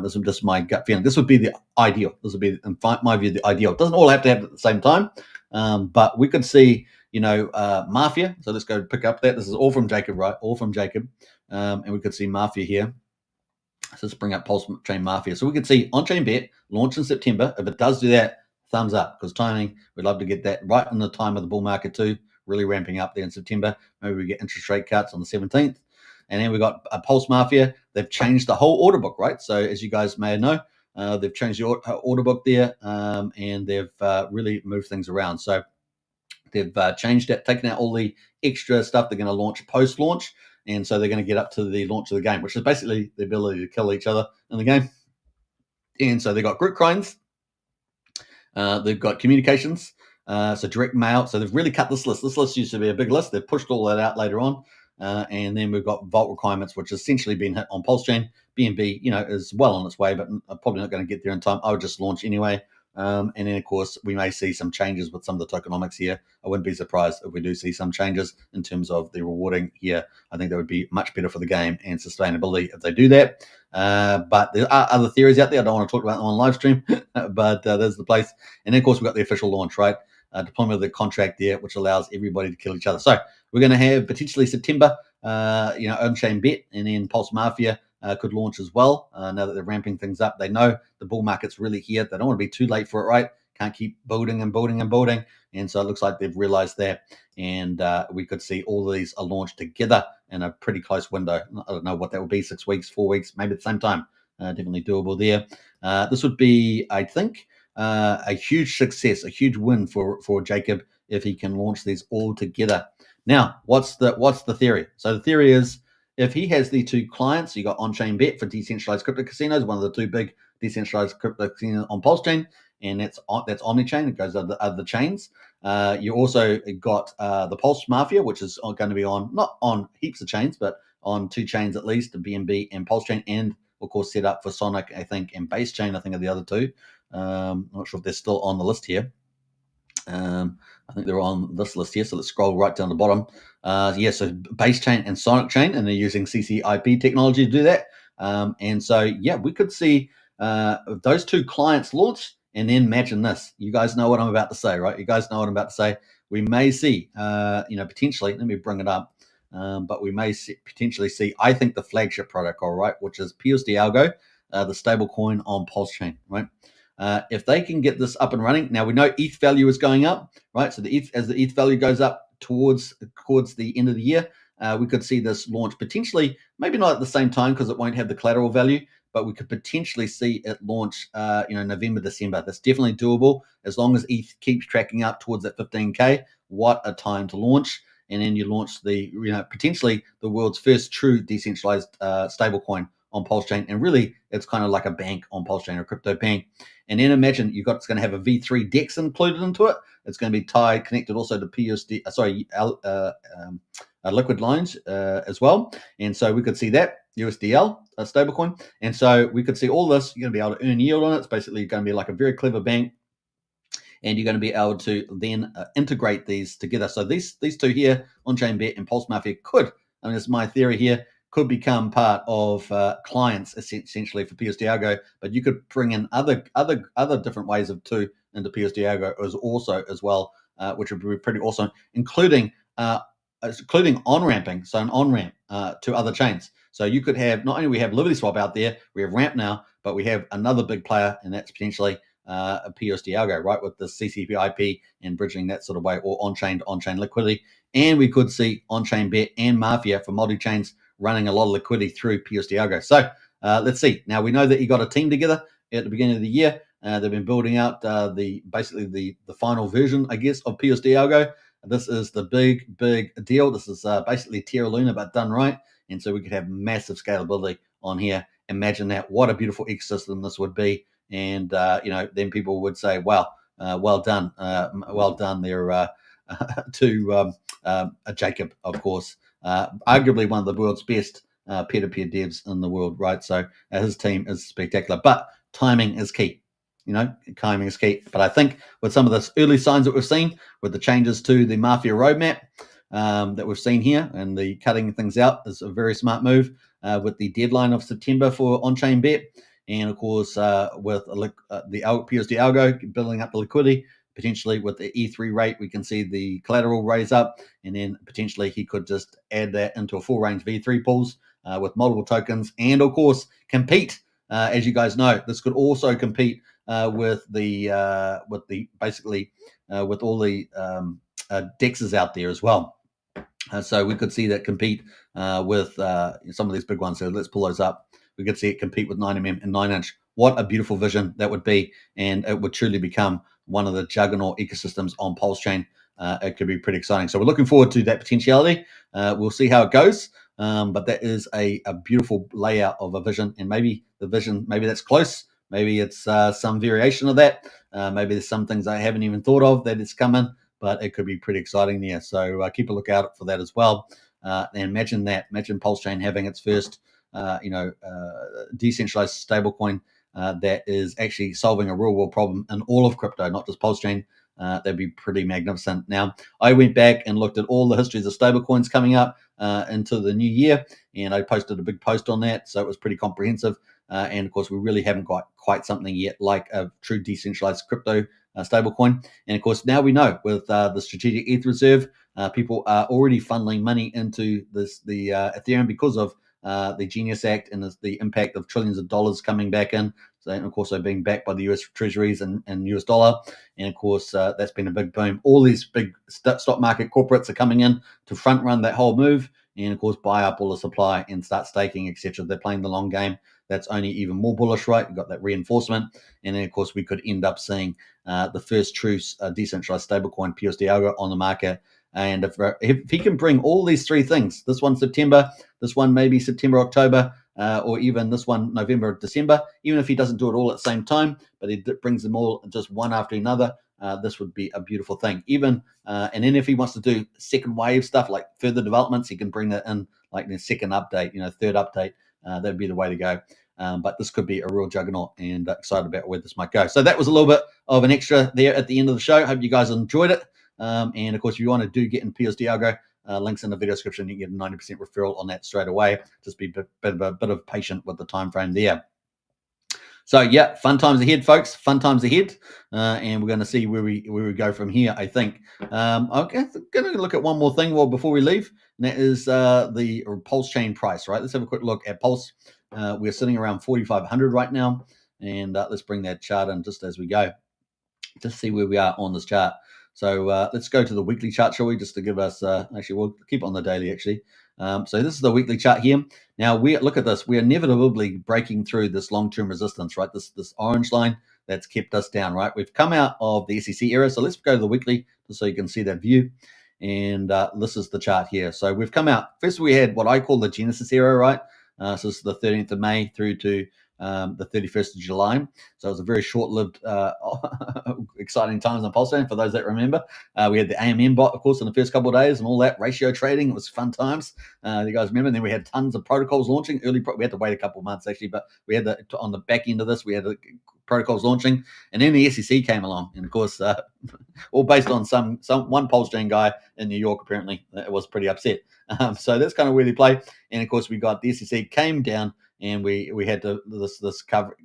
This is just my gut feeling. This would be the ideal. This would be, in my view, the ideal. It doesn't all have to happen at the same time, but we could see, Mafia. So let's go pick up that. This is all from Jacob, right? All from Jacob. And we could see Mafia here. So let's bring up PulseChain Mafia. So we could see on-chain bet launch in September. If it does do that, thumbs up, because timing, we'd love to get that right in the time of the bull market too, really ramping up there in September. Maybe we get interest rate cuts on the 17th. And then we got Pulse Mafia. They've changed the whole order book, right? So as you guys may know, they've changed the order book there, and they've really moved things around. So they've changed it, taken out all the extra stuff. They're going to launch post-launch, and so they're going to get up to the launch of the game, which is basically the ability to kill each other in the game. And so they've got group crimes. They've got communications, so direct mail. So they've really cut this list. This list used to be a big list. They've pushed all that out later on. And then we've got vault requirements, which has essentially been hit on PulseChain. BNB, is well on its way, but probably not going to get there in time. I would just launch anyway. And then, of course, we may see some changes with some of the tokenomics here. I wouldn't be surprised if we do see some changes in terms of the rewarding here. I think that would be much better for the game and sustainability if they do that. But there are other theories out there. I don't want to talk about them on live stream, but there's the place. And then, of course, we've got the official launch, right? Deployment of the contract there, which allows everybody to kill each other. So we're going to have potentially September, on-chain bet, and then Pulse Mafia could launch as well. Now that they're ramping things up, they know the bull market's really here. They don't want to be too late for it, right? Can't keep building and building and building. And so it looks like they've realized that. And we could see all of these are launched together in a pretty close window. I don't know what that would be, 6 weeks, 4 weeks, maybe at the same time. Definitely doable there. This would be, I think, a huge success, a huge win for Jacob if he can launch these all together. Now, what's the theory? So the theory is, if he has the two clients, you got on-chain bet for decentralized crypto casinos, one of the two big decentralized crypto casinos on PulseChain, and that's omni-chain. It goes to other chains. You also got the Pulse Mafia, which is going to be not on heaps of chains, but on 2 chains at least, the BNB and PulseChain, and of course set up for Sonic, I think, and BaseChain, I think, are the other two. I'm not sure if they're still on the list here. I I think they're on this list here, so let's scroll right down the bottom. Yeah, so base chain and sonic chain, and they're using CCIP technology to do that. And so, yeah, we could see those two clients launch, and then imagine this. You guys know what I'm about to say, right? You guys know what I'm about to say. We may see, potentially, let me bring it up, but we may potentially see, I think, the flagship protocol, right, which is PUSD ALGO, the stable coin on PulseChain, right? If they can get this up and running, now we know ETH value is going up, right? So as the ETH value goes up towards the end of the year, we could see this launch potentially, maybe not at the same time because it won't have the collateral value, but we could potentially see it launch, November, December. That's definitely doable as long as ETH keeps tracking up towards that 15K. What a time to launch! And then you launch potentially the world's first true decentralized stablecoin on PulseChain, and really it's kind of like a bank on PulseChain, or a crypto bank. And then imagine it's going to have a V3 DEX included into it. It's going to be connected also to PUSD, liquid lines as well. And so we could see that USDL stablecoin. And so we could see all this. You're going to be able to earn yield on it. It's basically going to be like a very clever bank. And you're going to be able to then integrate these together. So these two here, On-Chain Bet and Pulse Mafia, it's my theory here, could become part of clients essentially for PUSD ALGO, but you could bring in other different ways of two into PUSD ALGO as well, which would be pretty awesome, including on-ramping, so an on-ramp to other chains. So you could have, not only we have LibertySwap out there, we have Ramp now, but we have another big player, and that's potentially a PUSD ALGO, right, with the CCP and bridging that sort of way, or on-chain liquidity. And we could see On-Chain Bet and Mafia for multi-chains running a lot of liquidity through PUSD ALGO. So let's see. Now we know that you got a team together at the beginning of the year. They've been building out the final version, I guess, of PUSD ALGO. This is the big deal. This is basically Terra Luna, but done right. And so we could have massive scalability on here. Imagine that. What a beautiful ecosystem this would be. And, then people would say, wow, well done. Well done there to Jacob, of course. Arguably one of the world's best peer-to-peer devs in the world, right? So his team is spectacular. But timing is key. Timing is key. But I think with some of the early signs that we've seen, with the changes to the Mafia roadmap that we've seen here, and the cutting things out is a very smart move, with the deadline of September for On-Chain Bet. And of course, with the PUSD ALGO building up the liquidity, potentially with the E3 rate, we can see the collateral raise up, and then potentially he could just add that into a full range V3 pools with multiple tokens, and of course compete. As you guys know, this could also compete with all the DEXs out there as well. So we could see that compete with some of these big ones. So let's pull those up. We could see it compete with 9mm and 9-inch. What a beautiful vision that would be, and it would truly become one of the juggernaut ecosystems on PulseChain. It could be pretty exciting. So we're looking forward to that potentiality. We'll see how it goes, but that is a beautiful layout of a vision, and maybe that's close. Maybe it's some variation of that. Maybe there's some things I haven't even thought of that it's coming, but it could be pretty exciting there. So keep a lookout for that as well. And imagine PulseChain having its first decentralized stablecoin that is actually solving a real world problem in all of crypto, not just PulseChain. That'd be pretty magnificent. Now, I went back and looked at all the histories of stablecoins coming up into the new year, and I posted a big post on that, so it was pretty comprehensive. And of course, we really haven't got quite something yet like a true decentralized crypto stablecoin. And of course, now we know with the strategic ETH reserve, people are already funneling money into the Ethereum because of the Genius Act and the impact of trillions of dollars coming back in. So, and of course, they're being backed by the US treasuries and US dollar. And of course, that's been a big boom. All these big stock market corporates are coming in to front run that whole move, and of course, buy up all the supply and start staking, etc. They're playing the long game. That's only even more bullish, right? You've got that reinforcement. And then, of course, we could end up seeing the first true decentralized stablecoin, PUSD ALGO, on the market. And if he can bring all these three things, this one September, this one maybe September, October, or even this one November, December, even if he doesn't do it all at the same time, but he brings them all just one after another, this would be a beautiful thing. Even and then if he wants to do second wave stuff like further developments, he can bring that in like the second update, third update. That'd be the way to go. But this could be a real juggernaut, and excited about where this might go. So that was a little bit of an extra there at the end of the show. Hope you guys enjoyed it. And of course, if you want to get in PUSD algo, links in the video description. You can get a 90% referral on that straight away. Just be a bit of patient with the time frame there. So yeah, fun times ahead, folks. Fun times ahead, and we're going to see where we go from here. I think I'm going to look at one more thing before we leave, and that is the PulseChain price. Right, let's have a quick look at Pulse. We're sitting around 4,500 right now, and let's bring that chart in just as we go, just see where we are on this chart. So let's go to the weekly chart, shall we? Just to give us, actually, we'll keep it on the daily, actually. So this is the weekly chart here. Now, look at this. We're inevitably breaking through this long-term resistance, right? This orange line that's kept us down, right? We've come out of the SEC era. So let's go to the weekly just so you can see that view. And this is the chart here. So we've come out. First, we had what I call the Genesis era, right? So this is the 13th of May through to the 31st of July. So it was a very short-lived, exciting times on PulseChain, for those that remember. We had the AMM bot, of course, in the first couple of days and all that ratio trading. It was fun times. You guys remember? And then we had tons of protocols launching. We had to wait a couple of months, actually, but we had on the back end of this, we had the protocols launching. And then the SEC came along. And, of course, all based on one PulseChain guy in New York, apparently, was pretty upset. So that's kind of where they play. And, of course, we got the SEC came down, and we had this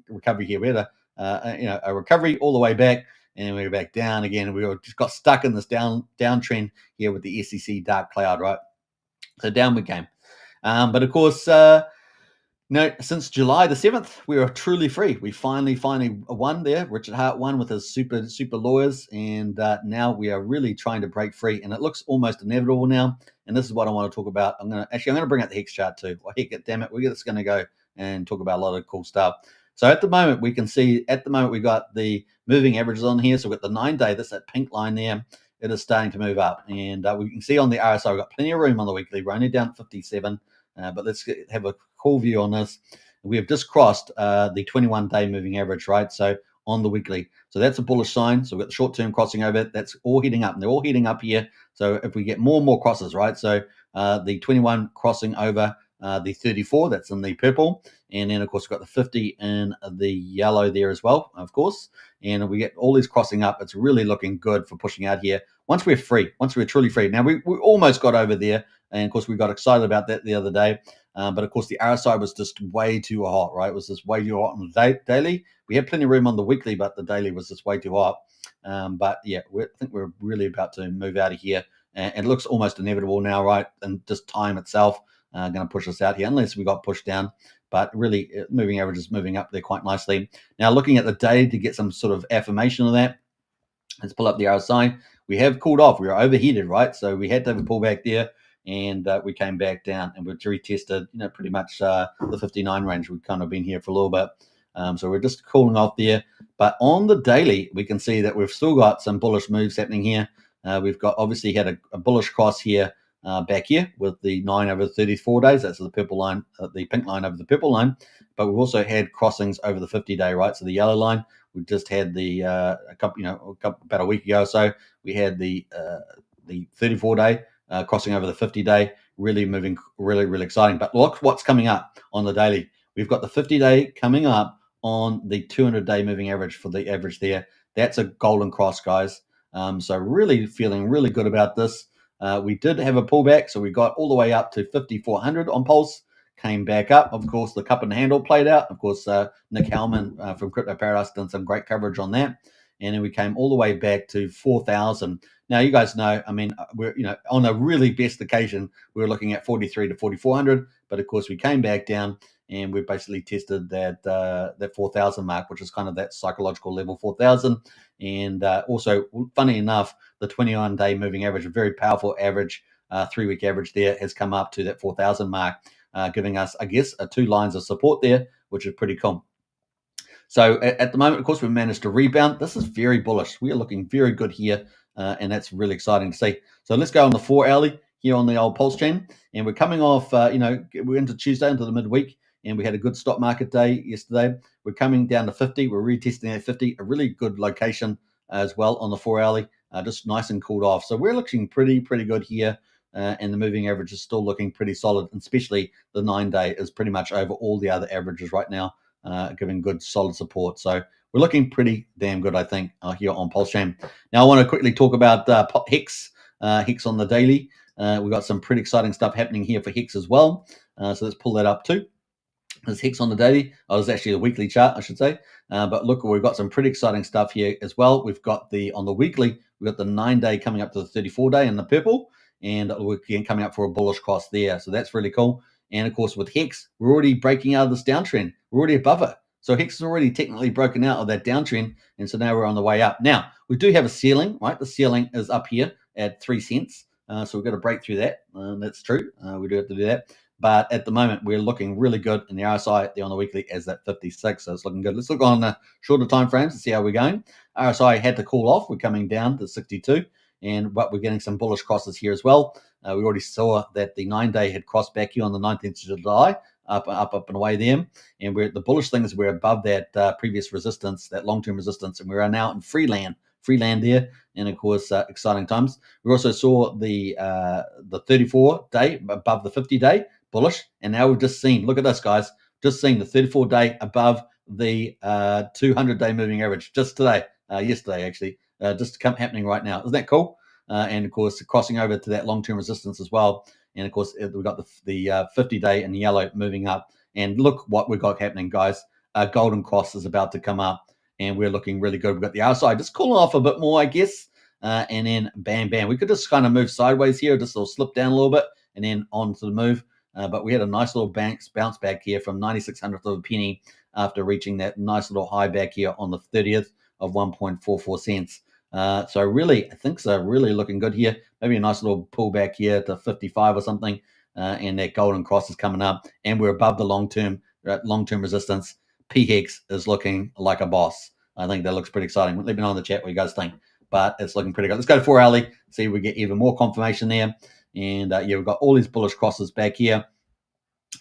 recovery here. We had a recovery all the way back, and we were back down again. We just got stuck in this downtrend here with the SEC dark cloud, right? So down we came. But of course, since July the 7th, we were truly free. We finally won there. Richard Hart won with his super lawyers, and now we are really trying to break free, and it looks almost inevitable now. And this is what I want to talk about. I'm going to bring out the hex chart too. Well, heck, damn it, we're just going to go and talk about a lot of cool stuff. So at the moment, we can see we got the moving averages on here. So we've got the 9-day, that's that pink line there. It is starting to move up. And we can see on the RSI, we've got plenty of room on the weekly. We're only down 57. But let's have a cool view on this. We have just crossed the 21-day moving average, right? So on the weekly. So that's a bullish sign. So we've got the short-term crossing over. That's all heading up. And they're all heading up here. So if we get more and more crosses, right? So the 21 crossing over the 34, that's in the purple. And then, of course, we've got the 50 in the yellow there as well, of course. And we get all these crossing up. It's really looking good for pushing out here. Once we're free, once we're truly free. Now, we almost got over there. And, of course, we got excited about that the other day. But, of course, the RSI was just way too hot, right? It was just way too hot on the daily. We had plenty of room on the weekly, but the daily was just way too hot. But, yeah, I think we're really about to move out of here. And it looks almost inevitable now, right? And just time itself going to push us out here, unless we got pushed down. But really, moving average is moving up there quite nicely. Now, looking at the day to get some sort of affirmation of that, let's pull up the RSI. We have cooled off. We were overheated, right? So we had to have a pullback there. And we came back down and we retested, pretty much the 59 range. We've kind of been here for a little bit. So we're just cooling off there. But on the daily, we can see that we've still got some bullish moves happening here. We've got obviously had a bullish cross here back here with the 9 over 34 days. That's the purple line, the pink line over the purple line. But we've also had crossings over the 50-day, right? So the yellow line, we just had about a week ago or so, we had the 34-day. Crossing over the 50-day, really moving, really exciting. But look what's coming up on the daily. We've got the 50-day coming up on the 200-day moving average for the average there. That's a golden cross, guys. So really feeling really good about this. We did have a pullback, so we got all the way up to 5,400 on Pulse, came back up. Of course, the cup and handle played out. Of course, Nick Hellman from Crypto Paradise done some great coverage on that. And then we came all the way back to 4,000. Now, you guys know, I mean, we're, on a really best occasion, we were looking at 43 to 4,400. But of course, we came back down and we basically tested that 4,000 mark, which is kind of that psychological level 4,000. And also, funny enough, the 21-day moving average, a very powerful average, 3-week average there, has come up to that 4,000 mark, giving us, I guess, 2 lines of support there, which is pretty cool. So at the moment, of course, we've managed to rebound. This is very bullish. We are looking very good here, and that's really exciting to see. So let's go on the 4-hourly here on the old PulseChain. And we're coming off, we're into Tuesday, into the midweek, and we had a good stock market day yesterday. We're coming down to 50. We're retesting at 50, a really good location as well on the 4-hourly, just nice and cooled off. So we're looking pretty good here. And the moving average is still looking pretty solid, and especially the 9-day is pretty much over all the other averages right now. Giving good solid support. So we're looking pretty damn good, I think, here on PulseChain. Now, I want to quickly talk about Hex, Hex on the daily. We've got some pretty exciting stuff happening here for Hex as well. So let's pull that up too. There's Hex on the daily. Oh, it's actually a weekly chart, I should say. But look, we've got some pretty exciting stuff here as well. We've got on the weekly, we've got the 9-day coming up to the 34-day in the purple, and we're again coming up for a bullish cross there. So that's really cool. And of course, with Hex, we're already breaking out of this downtrend. We're already above it. So Hex is already technically broken out of that downtrend, and so now we're on the way up. Now, we do have a ceiling, right? The ceiling is up here at 3 cents. So we've got to break through that. That's true. We do have to do that. But at the moment, we're looking really good in the RSI there on the weekly as that 56. So it's looking good. Let's look on the shorter time frames to see how we're going. RSI had to cool off. We're coming down to 62. But we're getting some bullish crosses here as well. We already saw that the 9-day had crossed back here on the 19th of July, up and away there. And the bullish thing is we're above that previous resistance, that long-term resistance, and we are now in free land there. And of course, exciting times. We also saw the 34-day above the 50-day bullish, and now we've just seen, look at this, guys, just seen the 34-day above the 200-day moving average just today, yesterday actually, just happening right now. Isn't that cool? And of course, crossing over to that long-term resistance as well. And of course, we've got the 50-day in yellow moving up. And look what we've got happening, guys. Golden cross is about to come up, and we're looking really good. We've got the outside just cooling off a bit more, I guess. And then bam, bam. We could just kind of move sideways here, just a little slip down a little bit, and then on to the move. But we had a nice little bounce back here from 9600th of a penny after reaching that nice little high back here on the 30th of 1.44 cents. So really, I think so, really looking good here. Maybe a nice little pullback here to 55 or something. And that golden cross is coming up. And we're above the long-term resistance. PHEX is looking like a boss. I think that looks pretty exciting. Let me know in the chat what you guys think. But it's looking pretty good. Let's go to 4 hourly, see if we get even more confirmation there. And yeah, we've got all these bullish crosses back here.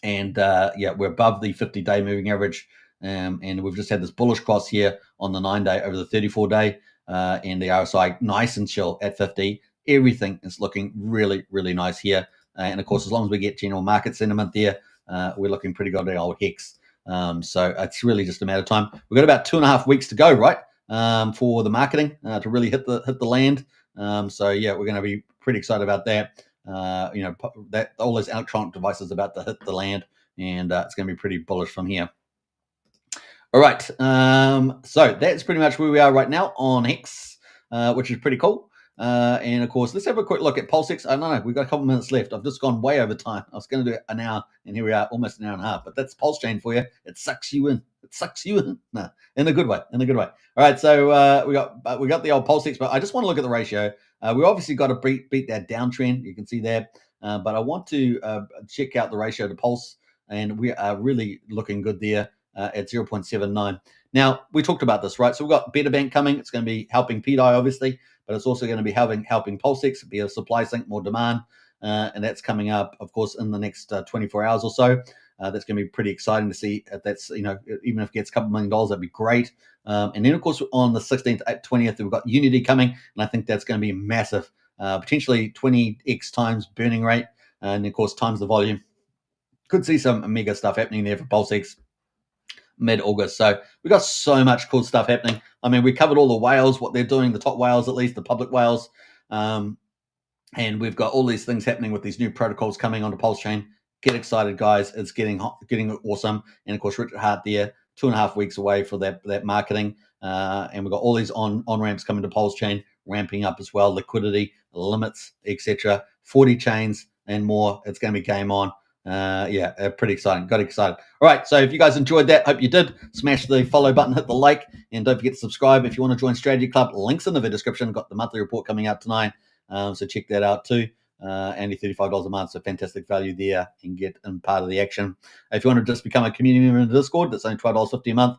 And yeah, we're above the 50-day moving average. And we've just had this bullish cross here on the 9-day over the 34-day. And the RSI nice and chill at 50. Everything is looking really, really nice here. And of course, as long as we get general market sentiment there, we're looking pretty good at old Hex. So it's really just a matter of time. We've got about 2.5 weeks to go, right? For the marketing to really hit the land. So yeah, we're going to be pretty excited about that. That all those electronic devices about to hit the land, and it's going to be pretty bullish from here. All right, so that's pretty much where we are right now on Hex, which is pretty cool. And of course, let's have a quick look at PulseX. I don't know, we've got a couple minutes left. I've just gone way over time. I was going to do an hour, and here we are, almost an hour and a half. But that's PulseChain for you. It sucks you in. It sucks you in. No, in a good way. In a good way. All right, so we got the old PulseX, but I just want to look at the ratio. We obviously got to beat that downtrend. You can see that. But I want to check out the ratio to Pulse, and we are really looking good there at 0.79. Now, we talked about this, right? So we've got Beta Bank coming. It's going to be helping PDI, obviously, but it's also going to be helping PulseX, be a supply sync, more demand. And that's coming up, of course, in the next 24 hours or so. That's going to be pretty exciting to see. If that's, even if it gets a couple $1 million, that'd be great. And then, of course, on the 16th, 20th, we've got Unity coming, and I think that's going to be massive, potentially 20x times burning rate, and of course, times the volume. Could see some mega stuff happening there for PulseX mid-August. So we've got so much cool stuff happening. I mean, we covered all the whales, what they're doing, the top whales, at least the public whales. And we've got all these things happening with these new protocols coming onto PulseChain. Get excited, guys. It's getting awesome. And of course, Richard Hart there, 2.5 weeks away for that marketing. And we've got all these on-ramps coming to PulseChain, ramping up as well, liquidity, limits, etc. 40 chains and more. It's going to be game on. Yeah, pretty exciting. Got excited. All right, so if you guys enjoyed that, hope you did. Smash the follow button, hit the like, and don't forget to subscribe. If you want to join Strategy Club, links in the description. Got the monthly report coming out tonight, so check that out too. Only $35 a month, so fantastic value there, and get in part of the action. If you want to just become a community member in the Discord, that's only $12.50 a month.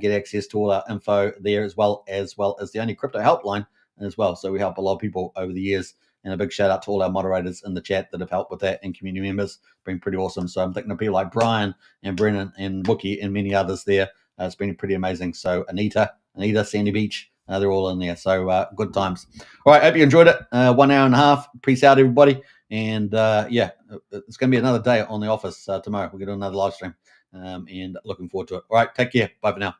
Get access to all our info there as well as the only crypto helpline as well. So we help a lot of people over the years. And a big shout out to all our moderators in the chat that have helped with that, and community members. Been pretty awesome. So I'm thinking of people like Brian and Brennan and Wookie and many others there. It's been pretty amazing. So Anita, Sandy Beach, they're all in there. So good times. All right, hope you enjoyed it. 1 hour and a half. Peace out, everybody. And yeah, it's going to be another day on the office tomorrow. We're going to do another live stream, and looking forward to it. All right, take care. Bye for now.